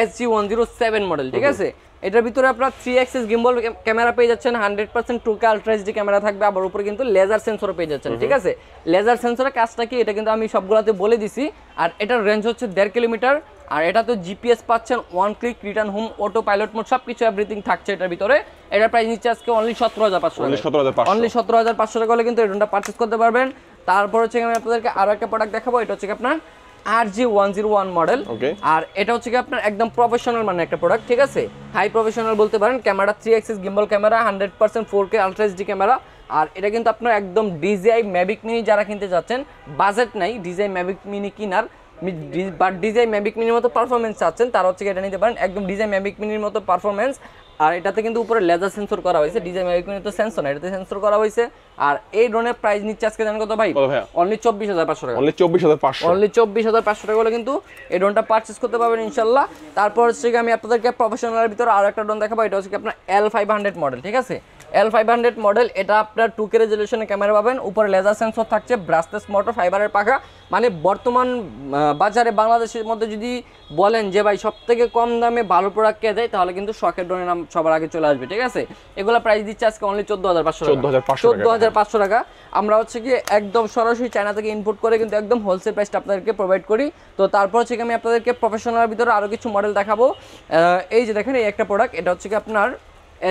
SG107 মডেল, ঠিক আছে? এটার ভিতরে আপনার 3 এক্সিস গিম্বল ক্যামেরা পেয়ে যাচ্ছেন, 100% 2K আলট্রা এইচডি ক্যামেরা থাকবে, আবার উপরে কিন্তু লেজার সেন্সর পেয়ে যাচ্ছেন, ঠিক আছে? লেজার সেন্সরের কাজটা কি এটা কিন্তু আমি সবগুলাতে বলে দিছি। আর এটার রেঞ্জ হচ্ছে 1.5 কিলোমিটার। আর এটা তো জিপিএস পাচ্ছেন, 1 click return home, auto pilot mode, সবকিছু এভরিথিং থাকছে এটার ভিতরে। এটার প্রাইস নিচ্ছে আজকে অনলি 17,500 টাকা। অনলি 17,500 টাকা হলে কিন্তু এই ড্রোনটা পারচেজ করতে পারবেন। তারপর হচ্ছে আমি আপনাদেরকে আরো একটা প্রোডাক্ট দেখাবো। এটা হচ্ছে আপনার RG101 মডেল। আর এটা হচ্ছে কি আপনার একদম প্রফেশনাল মানে একটা প্রোডাক্ট, ঠিক আছে, হাই প্রফেশনাল বলতে পারেন। Camera 3 axis gimbal camera, 100% 4K ultra HD camera. আর এটা কিন্তু আপনার একদম DJI Mavic Mini যারা কিনতে যাচ্ছেন, বাজেট নাই DJI Mavic Mini কিনার, বাট DJI Mavic Mini মতো পারফরমেন্স চাচ্ছেন, তারা হচ্ছে এটা নিতে পারেন, একদম DJI Mavic Mini মতো পারফরমেন্স। আর এটাতে কিন্তু উপরে লেজার সেন্সর করা হয়েছে, DJI Mavic Mini তো সেন্সর না, এটাতে সেন্সর করা হয়েছে। আর এই ড্রোনের প্রাইস নিচ্ছে আজকে জানেন কত ভাই? অনলি 24,500 টাকা। অনলি 24,500 টাকা হলে কিন্তু এই ড্রোনটা পারচেজ করতে পারবেন ইনশাআল্লাহ। তারপর হচ্ছে আমি আপনাদেরকে প্রফেশনালের ভিতরে আরো একটা ড্রোন দেখাবো, এটা হচ্ছে আপনার L500 মডেল, ঠিক আছে, L500 মডেল। এটা আপনার 2K রেজলিউশনের ক্যামেরা পাবেন, উপরে লেজার সেন্সর থাকছে, ব্রাশলেস মোটর, ফাইবারের পাখা। মানে বর্তমান বাজারে বাংলাদেশের মধ্যে যদি বলেন যে ভাই সবথেকে কম দামে ভালো প্রোডাক্ট কে দেয়, তাহলে কিন্তু শখের ড্রোনের নাম সবার আগে চলে আসবে, ঠিক আছে। এগুলা প্রাইস দিচ্ছে আজকে অনলি 14,500 টাকা। আমরা হচ্ছে কি একদম সরাসরি চায়না থেকে ইম্পোর্ট করে কিন্তু একদম হোলসেল প্রাইসটা আপনাদেরকে প্রোভাইড করি। তো তারপর হচ্ছে আমি আপনাদেরকে প্রফেশনালের ভিতরে আরো কিছু মডেল দেখাবো। এই যে দেখেন, এই একটা প্রোডাক্ট, এটা হচ্ছে কি আপনার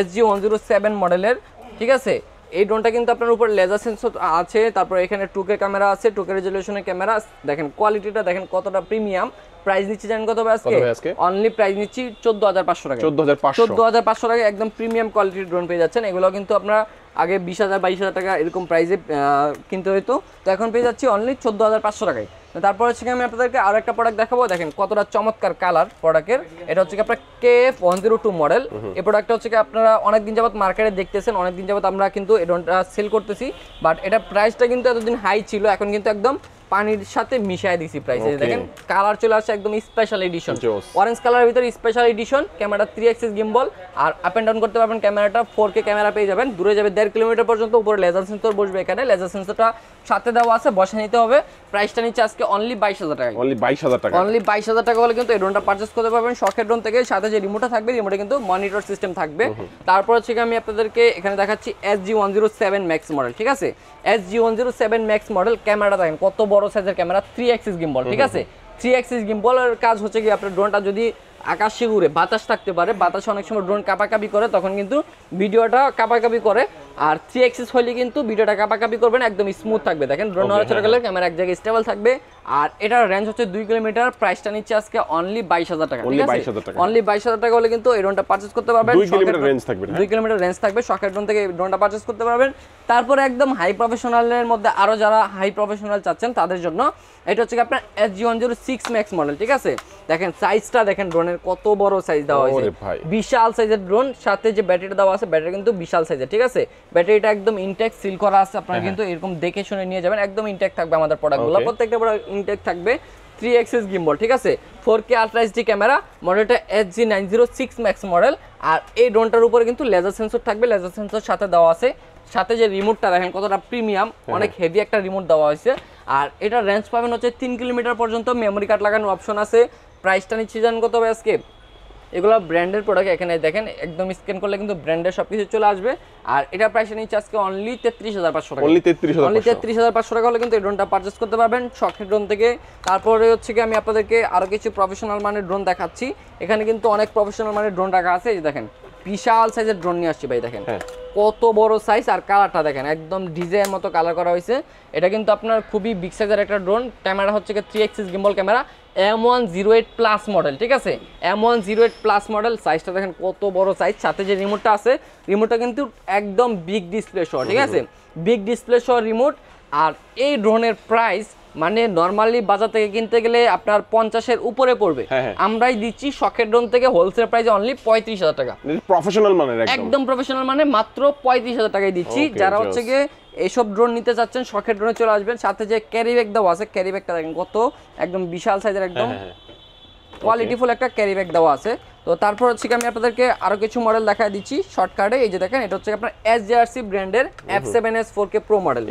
SG107 মডেলের, ঠিক আছে। এই ড্রোনটা কিন্তু আপনার উপর লেজার সেন্সর আছে, তারপর এখানে 2K ক্যামেরা আছে, 2K রেজলিউশনের ক্যামেরা। দেখেন কোয়ালিটিটা দেখেন কতটা প্রিমিয়াম। প্রাইস নিচ্ছি জানেন কত আজকে? অনলি প্রাইস নিচ্ছি 14,500 টাকা। 14,500 টাকা একদম প্রিমিয়াম কোয়ালিটির ড্রোন পেয়ে যাচ্ছেন। এগুলো কিন্তু আপনারা আগে 20,000 22,000 টাকা এরকম প্রাইসে কিনতে হইতো, তো এখন পেয়ে যাচ্ছি অনলি 14,500 টাকায়। তারপর হচ্ছে আমি আপনাদেরকে আরো একটা প্রোডাক্ট দেখাবো, দেখেন কতটা চমৎকার কালার প্রোডাক্টের। এটা হচ্ছে আপনার KF102 মডেল। এই প্রোডাক্টটা হচ্ছে আপনারা অনেকদিন যাবত মার্কেটে দেখতেছেন, অনেকদিন যাবত আমরা কিন্তু এই ড্রোনটা সেল করতেছি, বাট এটা প্রাইসটা কিন্তু এতদিন হাই ছিল, এখন কিন্তু একদম পানির সাথে মিশায় দিছি প্রাইস। দেখেন কালার চলে আসছে একদম স্পেশাল এডিশন, অরেঞ্জ কালারের ভিতরে special edition. Camera 3 axis gimbal, আর আপ এন্ড ডাউন করতে পারবেন ক্যামেরাটা, 4K ক্যামেরা পেয়ে যাবেন, দূরে যাবে 1.5 কিলোমিটার পর্যন্ত। উপরে লেজার সেন্সর বসবে, এখানে লেজার সেন্সরটা সাথে দেওয়া আছে, বসে নিতে হবে। প্রাইসটা নিচ্ছে আজকে অনলি 22,000 টাকা। অনলি 22,000 টাকা হলে কিন্তু এই ড্রোনটা পারচেজ করতে পারবেন শখের ড্রোন থেকে। সাথে যে রিমোটটা থাকবে, রিমোটে কিন্তু মনিটর সিস্টেম থাকবে। তারপর হচ্ছে আমি আপনাদেরকে এখানে দেখাচ্ছি SG107 ম্যাক্স মডেল, ঠিক আছে। SG107 ম্যাক্স মডেল ক্যামেরাটা দেখেন কত বড় সাইজের ক্যামেরা, 3 অ্যাক্সিস গিম্বল, ঠিক আছে। 3 অ্যাক্সিস গিম্বলের কাজ হচ্ছে কি আপনার ড্রোনটা যদি আকাশে উড়ে, বাতাস থাকতে পারে, বাতাসে অনেক সময় ড্রোন কাঁপাকাঁপি করে, তখন কিন্তু ভিডিওটা কাঁপাকাঁপি করে। আর 3 অ্যাক্সিস হলে কিন্তু ভিডিওটা কাঁপাকাঁপি করবেন, একদম স্মুথ থাকবে। দেখেন ড্রোন নড়াচড়া করলে ক্যামেরা এক জায়গায় স্টেবল থাকবে। আর এটার রেঞ্জ হচ্ছে 2 কিলোমিটার। প্রাইসটা নিচ্ছে আজকে অনলি 22,000 টাকা, ঠিক আছে। অনলি 22,000 টাকা হলে কিন্তু এই ড্রোনটা পারচেজ করতে পারবেন। 2 কিলোমিটার রেঞ্জ থাকবে, 2 কিলোমিটার রেঞ্জ থাকবে, শখের ড্রোন থেকে এই ড্রোনটা পারচেজ করতে পারবেন। তারপরে একদম হাই প্রফেশনালের মধ্যে আরো যারা হাই প্রফেশনাল চাচ্ছেন তাদের জন্য এটা হচ্ছে আপনার SG106 ম্যাক্স মডেল, ঠিক আছে। দেখেন সাইজটা দেখেন, ড্রোনের কত বড় সাইজ দেওয়া হয়েছে, বিশাল সাইজের ড্রোন। সাথে যে ব্যাটারিটা দেওয়া আছে, ব্যাটারি কিন্তু বিশাল সাইজের, ঠিক আছে। ব্যাটারিটা একদম ইনটেক সিল করা আছে, আপনারা কিন্তু এরকম দেখে শুনে নিয়ে যাবেন। একদম ইনটেক থাকবে আমাদের প্রোডাক্টগুলো, প্রত্যেকটা প্রোডাক্ট ইনটেক থাকবে। 3 অ্যাক্সিস গিম্বল, ঠিক আছে, 4K আলট্রা এইচডি ক্যামেরা, মডেলটা SG906 ম্যাক্স মডেল। আর এই ড্রোনটার উপরে কিন্তু লেজার সেন্সর থাকবে, লেজার সেন্সর সাথে দেওয়া আছে। সাথে যে রিমোটটা দেখেন কতটা প্রিমিয়াম, অনেক হেভি একটা রিমোট দেওয়া হয়েছে। আর এটা রেঞ্জ পাবেন হচ্ছে 3 কিলোমিটার পর্যন্ত, মেমোরি কার্ড লাগানোর অপশন আছে। প্রাইসটা নিচ্ছি জানেন কত হবে আজকে? এগুলো ব্র্যান্ডের প্রোডাক্ট, এখানে দেখেন একদম স্ক্যান করলে কিন্তু ব্র্যান্ডের সবকিছু চলে আসবে। আর এটা প্রাইসটা নিচ্ছে আজকে অনলি 33,500 টাকা। অনলি 33,500 টাকা হলে কিন্তু এই ড্রোনটা পারচেজ করতে পারবেন শখের ড্রোন থেকে। তারপরে হচ্ছে কি আমি আপনাদেরকে আরো কিছু প্রফেশনাল মানের ড্রোন দেখাচ্ছি। এখানে কিন্তু অনেক প্রফেশনাল মানের ড্রোন রাখা আছে। এই যে দেখেন বিশাল সাইজের ড্রোন নিয়ে আসছি ভাই, দেখেন কত বড় সাইজ। আর কালারটা দেখেন একদম ডিজাইনের মতো কালার করা হয়েছে। এটা কিন্তু আপনার খুবই বিগ সাইজের একটা ড্রোন। ক্যামেরা হচ্ছে 3 axis gimbal camera, M108 plus model, ঠিক আছে। M108 প্লাস মডেল, সাইজটা দেখেন কত বড় সাইজ। সাথে যে রিমোটটা আছে, রিমোটটা কিন্তু একদম বিগ ডিসপ্লে সহ, ঠিক আছে, বিগ ডিসপ্লে সহ রিমোট। আর এই ড্রোনের প্রাইস মানে নরমালি বাজার থেকে কিনতে গেলে আপনার 50-এর উপরে পড়বে। আমরাই দিচ্ছি শখের ড্রোন থেকে হোলসেল প্রাইসে অনলি 35,000 টাকা। প্রফেশনাল মানের, একদম প্রফেশনাল মানে মাত্র 35,000 টাকায় দিচ্ছি। যারা হচ্ছে গিয়ে এইসব ড্রোন নিতে চাচ্ছেন শখের ড্রোনে চলে আসবেন। সাথে যে ক্যারি ব্যাগ দেওয়া আছে, ক্যারি ব্যাগটা দেখেন কত একদম বিশাল সাইজের, একদম কোয়ালিটিফুল একটা ক্যারি ব্যাগ দেওয়া আছে। তো তারপর হচ্ছে আমি আপনাদেরকে আরো কিছু মডেল দেখায় দিচ্ছি শর্টকাটে। এই যে দেখেন এটা হচ্ছে আপনার SJRC ব্র্যান্ডের F7S 4K Pro মডেল।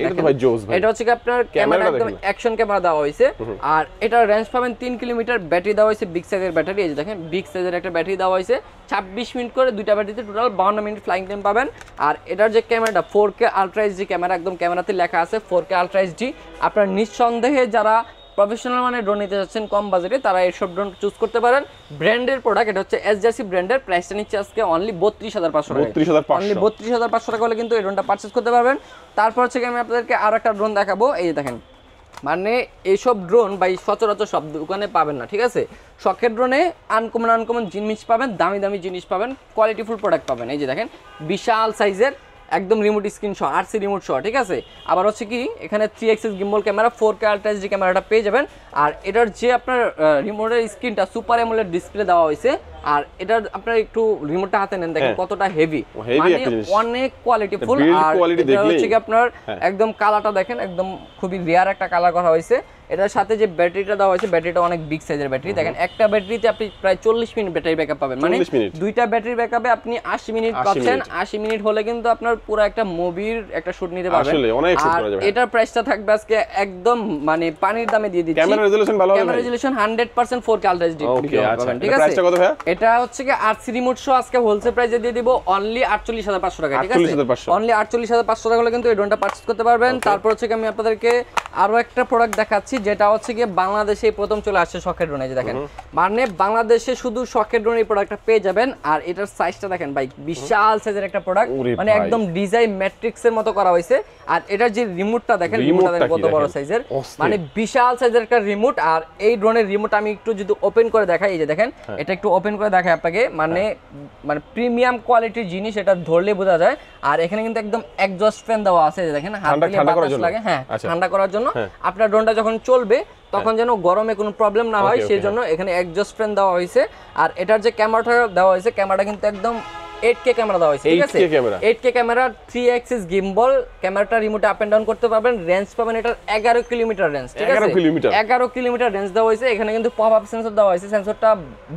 এটা হচ্ছে আপনার ক্যামেরা একদম অ্যাকশন ক্যামেরা দেওয়া হয়েছে। আর এটার রেঞ্জ পাবেন 3 কিলোমিটার। ব্যাটারি দেওয়া হয়েছে বিগ সাইজের ব্যাটারি। এই যে দেখেন বিগ সাইজের একটা ব্যাটারি দেওয়া হয়েছে। 26 মিনিট করে দুইটা ব্যাটারিতে টোটাল 52 মিনিট ফ্লাইং টাইম পাবেন। আর এটার যে ক্যামেরাটা 4K আলট্রা এইচডি ক্যামেরা, একদম ক্যামেরাতে লেখা আছে 4K আলট্রা এইচডি। আপনার নিঃসন্দেহে যারা প্রফেশনাল মানে ড্রোন নিতে যাচ্ছেন কম বাজেটে, তারা এইসব ড্রোন চুজ করতে পারেন। ব্র্যান্ডের প্রোডাক্ট, এটা হচ্ছে SJRC ব্র্যান্ডের। প্রাইসটা নিচ্ছে আজকে অনলি 32,500 টাকা। অনলি 32,500 টাকা হলে কিন্তু এই ড্রোনটা পারচেজ করতে পারবেন। তারপর হচ্ছে আমি আপনাদেরকে আর একটা ড্রোন দেখাবো। এই যে দেখেন মানে এইসব ড্রোন বা সচরাচর সব দোকানে পাবেন না, ঠিক আছে? শখের ড্রোনে আনকমন জিনিস পাবেন, দামি দামি জিনিস পাবেন, কোয়ালিটিফুল প্রোডাক্ট পাবেন। এই যে দেখেন বিশাল সাইজের একদম রিমোট স্ক্রিন সহ, আরসি রিমোট সহ, ঠিক আছে? আবার হচ্ছে কি এখানে 3 axis gimbal camera, 4K ultra HD ক্যামেরাটা পেয়ে যাবেন। আর এটার যে আপনার রিমোটের স্ক্রিনটা সুপার অ্যামোলেড ডিসপ্লে দেওয়া হয়েছে। আর এটার আপনার একটু রিমোটটা হাতে নেন, দেখেন কতটা হেভি, মানে অনেক কোয়ালিটিফুল। আর এটা হচ্ছে কি আপনার একদম কালারটা দেখেন, একদম খুবই রেয়ার একটা কালার করা হয়েছে। এটার সাথে যে ব্যাটারিটা দেওয়া হয়েছে, ব্যাটারিটা অনেক বিগ সাইজের ব্যাটারি। দেখেন একটা ব্যাটারিতে আপনি প্রায় 40 মিনিট ব্যাটারি ব্যাকআপ পাবেন, মানে দুইটা ব্যাটারি ব্যাকআপে আপনি 80 মিনিট পাচ্ছেন। 80 মিনিট হলে কিন্তু আপনার পুরো একটা মুভির একটা শুট নিতে পারবেন। আর এটার প্রাইসটা থাকবে আজকে একদম মানে পানির দামে দিয়ে দিচ্ছি। ক্যামেরা রেজোলিউশন ভালো হবে, camera resolution 100% 4K ultra HD পাবেন, ঠিক আছে? প্রাইসটা কত ভাই? এটা হচ্ছে কি আরসি রিমোট সহ আজকে হোলসেল প্রাইসে দিয়ে দিব অনলি 48500 টাকা, ঠিক আছে? অনলি 48500 টাকা হলে কিন্তু এই ড্রোনটা পারচেজ করতে পারবেন। তারপর হচ্ছে কি আমি আপনাদেরকে আরো একটা প্রোডাক্ট দেখাচ্ছি, যেটা হচ্ছে কি বাংলাদেশে প্রথম চলে আসছে শখের ড্রোন। এই যে দেখেন, মানে বাংলাদেশে শুধু শখের ড্রোন এই প্রোডাক্টটা পেয়ে যাবেন। আর এটার সাইজটা দেখেন ভাই, বিশাল সাইজের একটা প্রোডাক্ট, মানে একদম ডিজাইন ম্যাট্রিক্সের মতো করা হয়েছে। আর এটার যে রিমোটটা দেখেন, রিমোটটা দেখেন কত বড় সাইজের, মানে বিশাল সাইজের একটা রিমোট। আর এই ড্রোনের রিমোট আমি একটু যদি ওপেন করে দেখাই, এই যে দেখেন এটা একটু ওপেন করে দেখাই আপনাকে, মানে প্রিমিয়াম কোয়ালিটির জিনিস, এটা ধরলে বোঝা যায়। আর এখানে কিন্তু একদম এক্সজস্ট ফ্যান দেওয়া আছে, যে দেখেন হাত দিয়ে বাতাস লাগে, হ্যাঁ ঠান্ডা করার জন্য। আপনার ড্রোনটা যখন চলবে তখন যেন গরমে কোনো প্রবলেম না হয়, সেই জন্য এখানে এক্সজস্ট ফ্যান দেওয়া হয়েছে। আর এটার যে ক্যামেরাটা দেওয়া হয়েছে, ক্যামেরাটা কিন্তু একদম 8K ক্যামেরা দেওয়া হয়েছে, ঠিক আছে? 8K ক্যামেরা, 3 এক্সিস গিম্বল ক্যামেরাটা, রিমোটে আপ এন্ড ডাউন করতে পারবেন। রেঞ্জ পাবেন এটার 11 কিলোমিটার রেঞ্জ, ঠিক আছে? 11 কিলোমিটার রেঞ্জ দেওয়া হয়েছে। এখানে কিন্তু পপ আপ সেন্সর দেওয়া হয়েছে, সেন্সরটা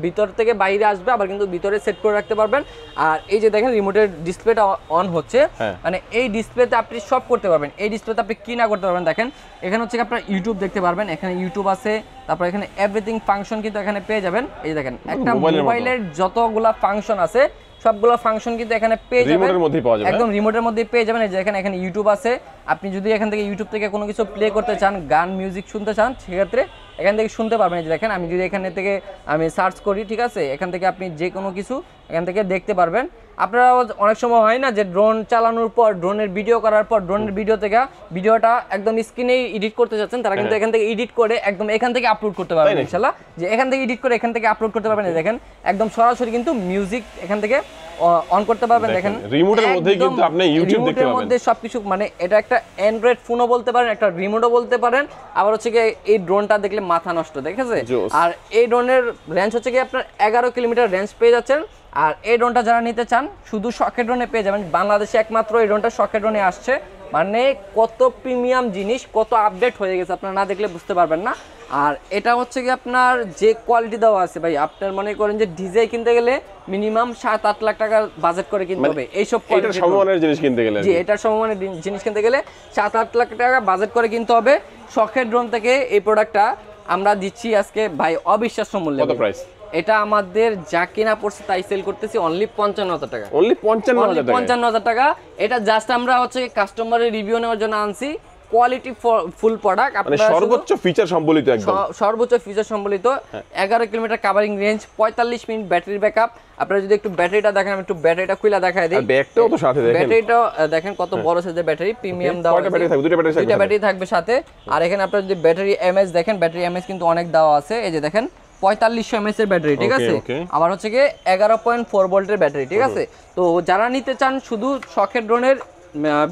ভিতর থেকে বাইরে আসবে, আবার কিন্তু ভিতরে সেট করে রাখতে পারবেন। আর এই যে দেখেন রিমোটের ডিসপ্লেটা অন হচ্ছে, মানে এই ডিসপ্লেতে আপনি সব করতে পারবেন। এই ডিসপ্লেতে আপনি কি না করতে পারবেন দেখেন, এখানে হচ্ছে আপনার ইউটিউব দেখতে পারবেন, এখানে ইউটিউব আছে, তারপর এখানে এভরিথিং ফাংশন কিন্তু এখানে পেয়ে যাবেন। এই দেখেন একটা মোবাইলের যতগুলা ফাংশন আছে সবগুলো ফাংশন কিন্তু এখানে পেয়ে যাবেন, রিমোটের মধ্যেই পাওয়া যাবে, একদম রিমোটের মধ্যেই পেয়ে যাবেন। এই যে এখানে ইউটিউব আছে, আপনি যদি এখান থেকে ইউটিউব থেকে কোনো কিছু প্লে করতে চান, গান মিউজিক শুনতে চান, সেক্ষেত্রে এখান থেকে শুনতে পারবেন। এই যে দেখেন আমি যদি এখান থেকে আমি সার্চ করি, ঠিক আছে, এখান থেকে আপনি যে কোনো কিছু এখান থেকে দেখতে পারবেন। আপনারা অনেক সময় হয় না যে ড্রোন চালানোর পর, ড্রোনের ভিডিও করার পর, ড্রোনের ভিডিও থেকে ভিডিওটা একদম স্ক্রিনেই এডিট করতে যাচ্ছেন, তারা কিন্তু এখান থেকে এডিট করে একদম এখান থেকে আপলোড করতে পারবেন ইনশাআল্লাহ। যে এখান থেকে এডিট করে এখান থেকে আপলোড করতে পারবেন। দেখেন একদম সরাসরি কিন্তু মিউজিক এখান থেকে অন করতে পারবেন। দেখেন রিমোটের মধ্যেই কিন্তু আপনি ইউটিউব দেখতে পাবেন, রিমোটের মধ্যে সবকিছু, মানে এটা একটা অ্যান্ড্রয়েড ফোনও বলতে পারেন, একটা রিমোটও বলতে পারেন। আবার হচ্ছে কি এই ড্রোনটা দেখলে মাথা নষ্ট, দেখেছে? আর এই ড্রোনের রেঞ্জ হচ্ছে কি আপনার 11 কিলোমিটার রেঞ্জ পেয়ে যাচ্ছেন। আর এই ড্রোনটা যারা নিতে চান শুধু শখের ড্রোনে পেয়ে যাবেন। বাংলাদেশে একমাত্র এই ড্রোনটা শখের ড্রোনে আসছে, মানে কত প্রিমিয়াম জিনিস, কত আপডেট হয়ে গেছে, আপনারা না দেখলে বুঝতে পারবেন না। আর এটা হচ্ছে কি আপনার যে কোয়ালিটি দেওয়া আছে ভাই, আপনার মনে করেন যে ডিজাই কিনতে গেলে মিনিমাম 7-8 লাখ টাকা বাজেট করে কিনতে হবে এইসব কোয়ালিটির সমমানের জিনিস কিনতে গেলে। জি, এটা সমমানের জিনিস কিনতে গেলে 7-8 লাখ টাকা বাজেট করে কিনতে হবে। শখের ড্রোন থেকে এই প্রোডাক্টটা আমরা দিচ্ছি আজকে ভাই অবিশ্বাস্য মূল্যে। কত প্রাইস? এটা আমাদের যা কিনা পড়ছে তাই সেল করতেছি অনলি 55,000 টাকা। অনলি 55,000 টাকা। এটা জাস্ট আমরা হচ্ছে কাস্টমারের রিভিউ নেওয়ার জন্য আনছি। কোয়ালিটি ফুল প্রোডাক্ট, আপনারা সর্বোচ্চ ফিচার সম্বলিত, একদম সর্বোচ্চ ফিচার সম্বলিত। 11 kilometre covering range, 45 minute battery backup. আপনারা যদি একটু ব্যাটারিটা দেখেন, আমি একটু ব্যাটারিটা খুলে দেখাই দিই। ব্যাগটাও তো সাথে দেখেন, ব্যাটারিটা দেখেন কত বড় সাইজের ব্যাটারি, প্রিমিয়াম দাও। দুইটা ব্যাটারি থাকবে সাথে। আর এখানে আপনারা যদি ব্যাটারি এমএএইচ দেখেন, ব্যাটারি এমএএইচ কিন্তু অনেক দেওয়া আছে। এই যে দেখেন 4500 mAh এর ব্যাটারি, ঠিক আছে? আবার হচ্ছে কি 11.4 ভোল্টের ব্যাটারি, ঠিক আছে? তো যারা নিতে চান শুধু শখের ড্রোনের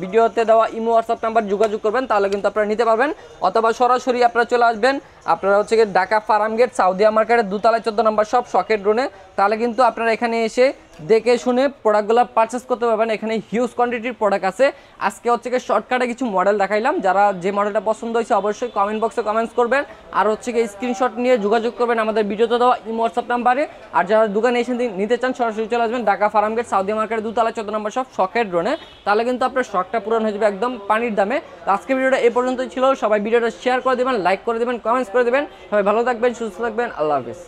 ভিডিওতে দেওয়া ইমো হোয়াটসঅ্যাপ নাম্বার যোগাযোগ করবেন, তাহলে কিন্তু আপনারা নিতে পারবেন। অথবা সরাসরি আপনারা চলে আসবেন, আপনারা হচ্ছে কি ঢাকা ফার্ম গেট সাউদিয়া মার্কেটের 2 তলায় 14 নম্বর শপ শখের ড্রোনে। তাহলে কিন্তু আপনারা এখানে এসে দেখে শুনে প্রোডাক্টগুলো পারচেস করতে পারবেন। এখানে হিউজ কোয়ান্টিটির প্রোডাক্ট আছে। আজকে হচ্ছে কি শর্টকাটে কিছু মডেল দেখাইলাম। যারা যে মডেলটা পছন্দ হয়েছে অবশ্যই কমেন্ট বক্সে কমেন্টস করবেন, আর হচ্ছে কি স্ক্রিনশট নিয়ে যোগাযোগ করবেন আমাদের ভিডিওতে দেওয়া ইমো হোয়াটসঅ্যাপ নাম্বারে। আর যারা দোকানে এসে নিতে চান সরাসরি চলে আসবেন ঢাকা ফার্ম গেট সাউদিয়া মার্কেটের 2 তলায় 14 নম্বর শপ শখের ড্রোনে। তাহলে কিন্তু আপনার শখটা পূরণ হয়ে যাবে একদম পানির দামে। তো আজকে ভিডিওটা এই পর্যন্তই ছিল। সবাই ভিডিওটা শেয়ার করে দেবেন, লাইক করে দেবেন, কমেন্টস করে দেবেন। সবাই ভালো থাকবেন, সুস্থ থাকবেন, আল্লাহ হাফেজ।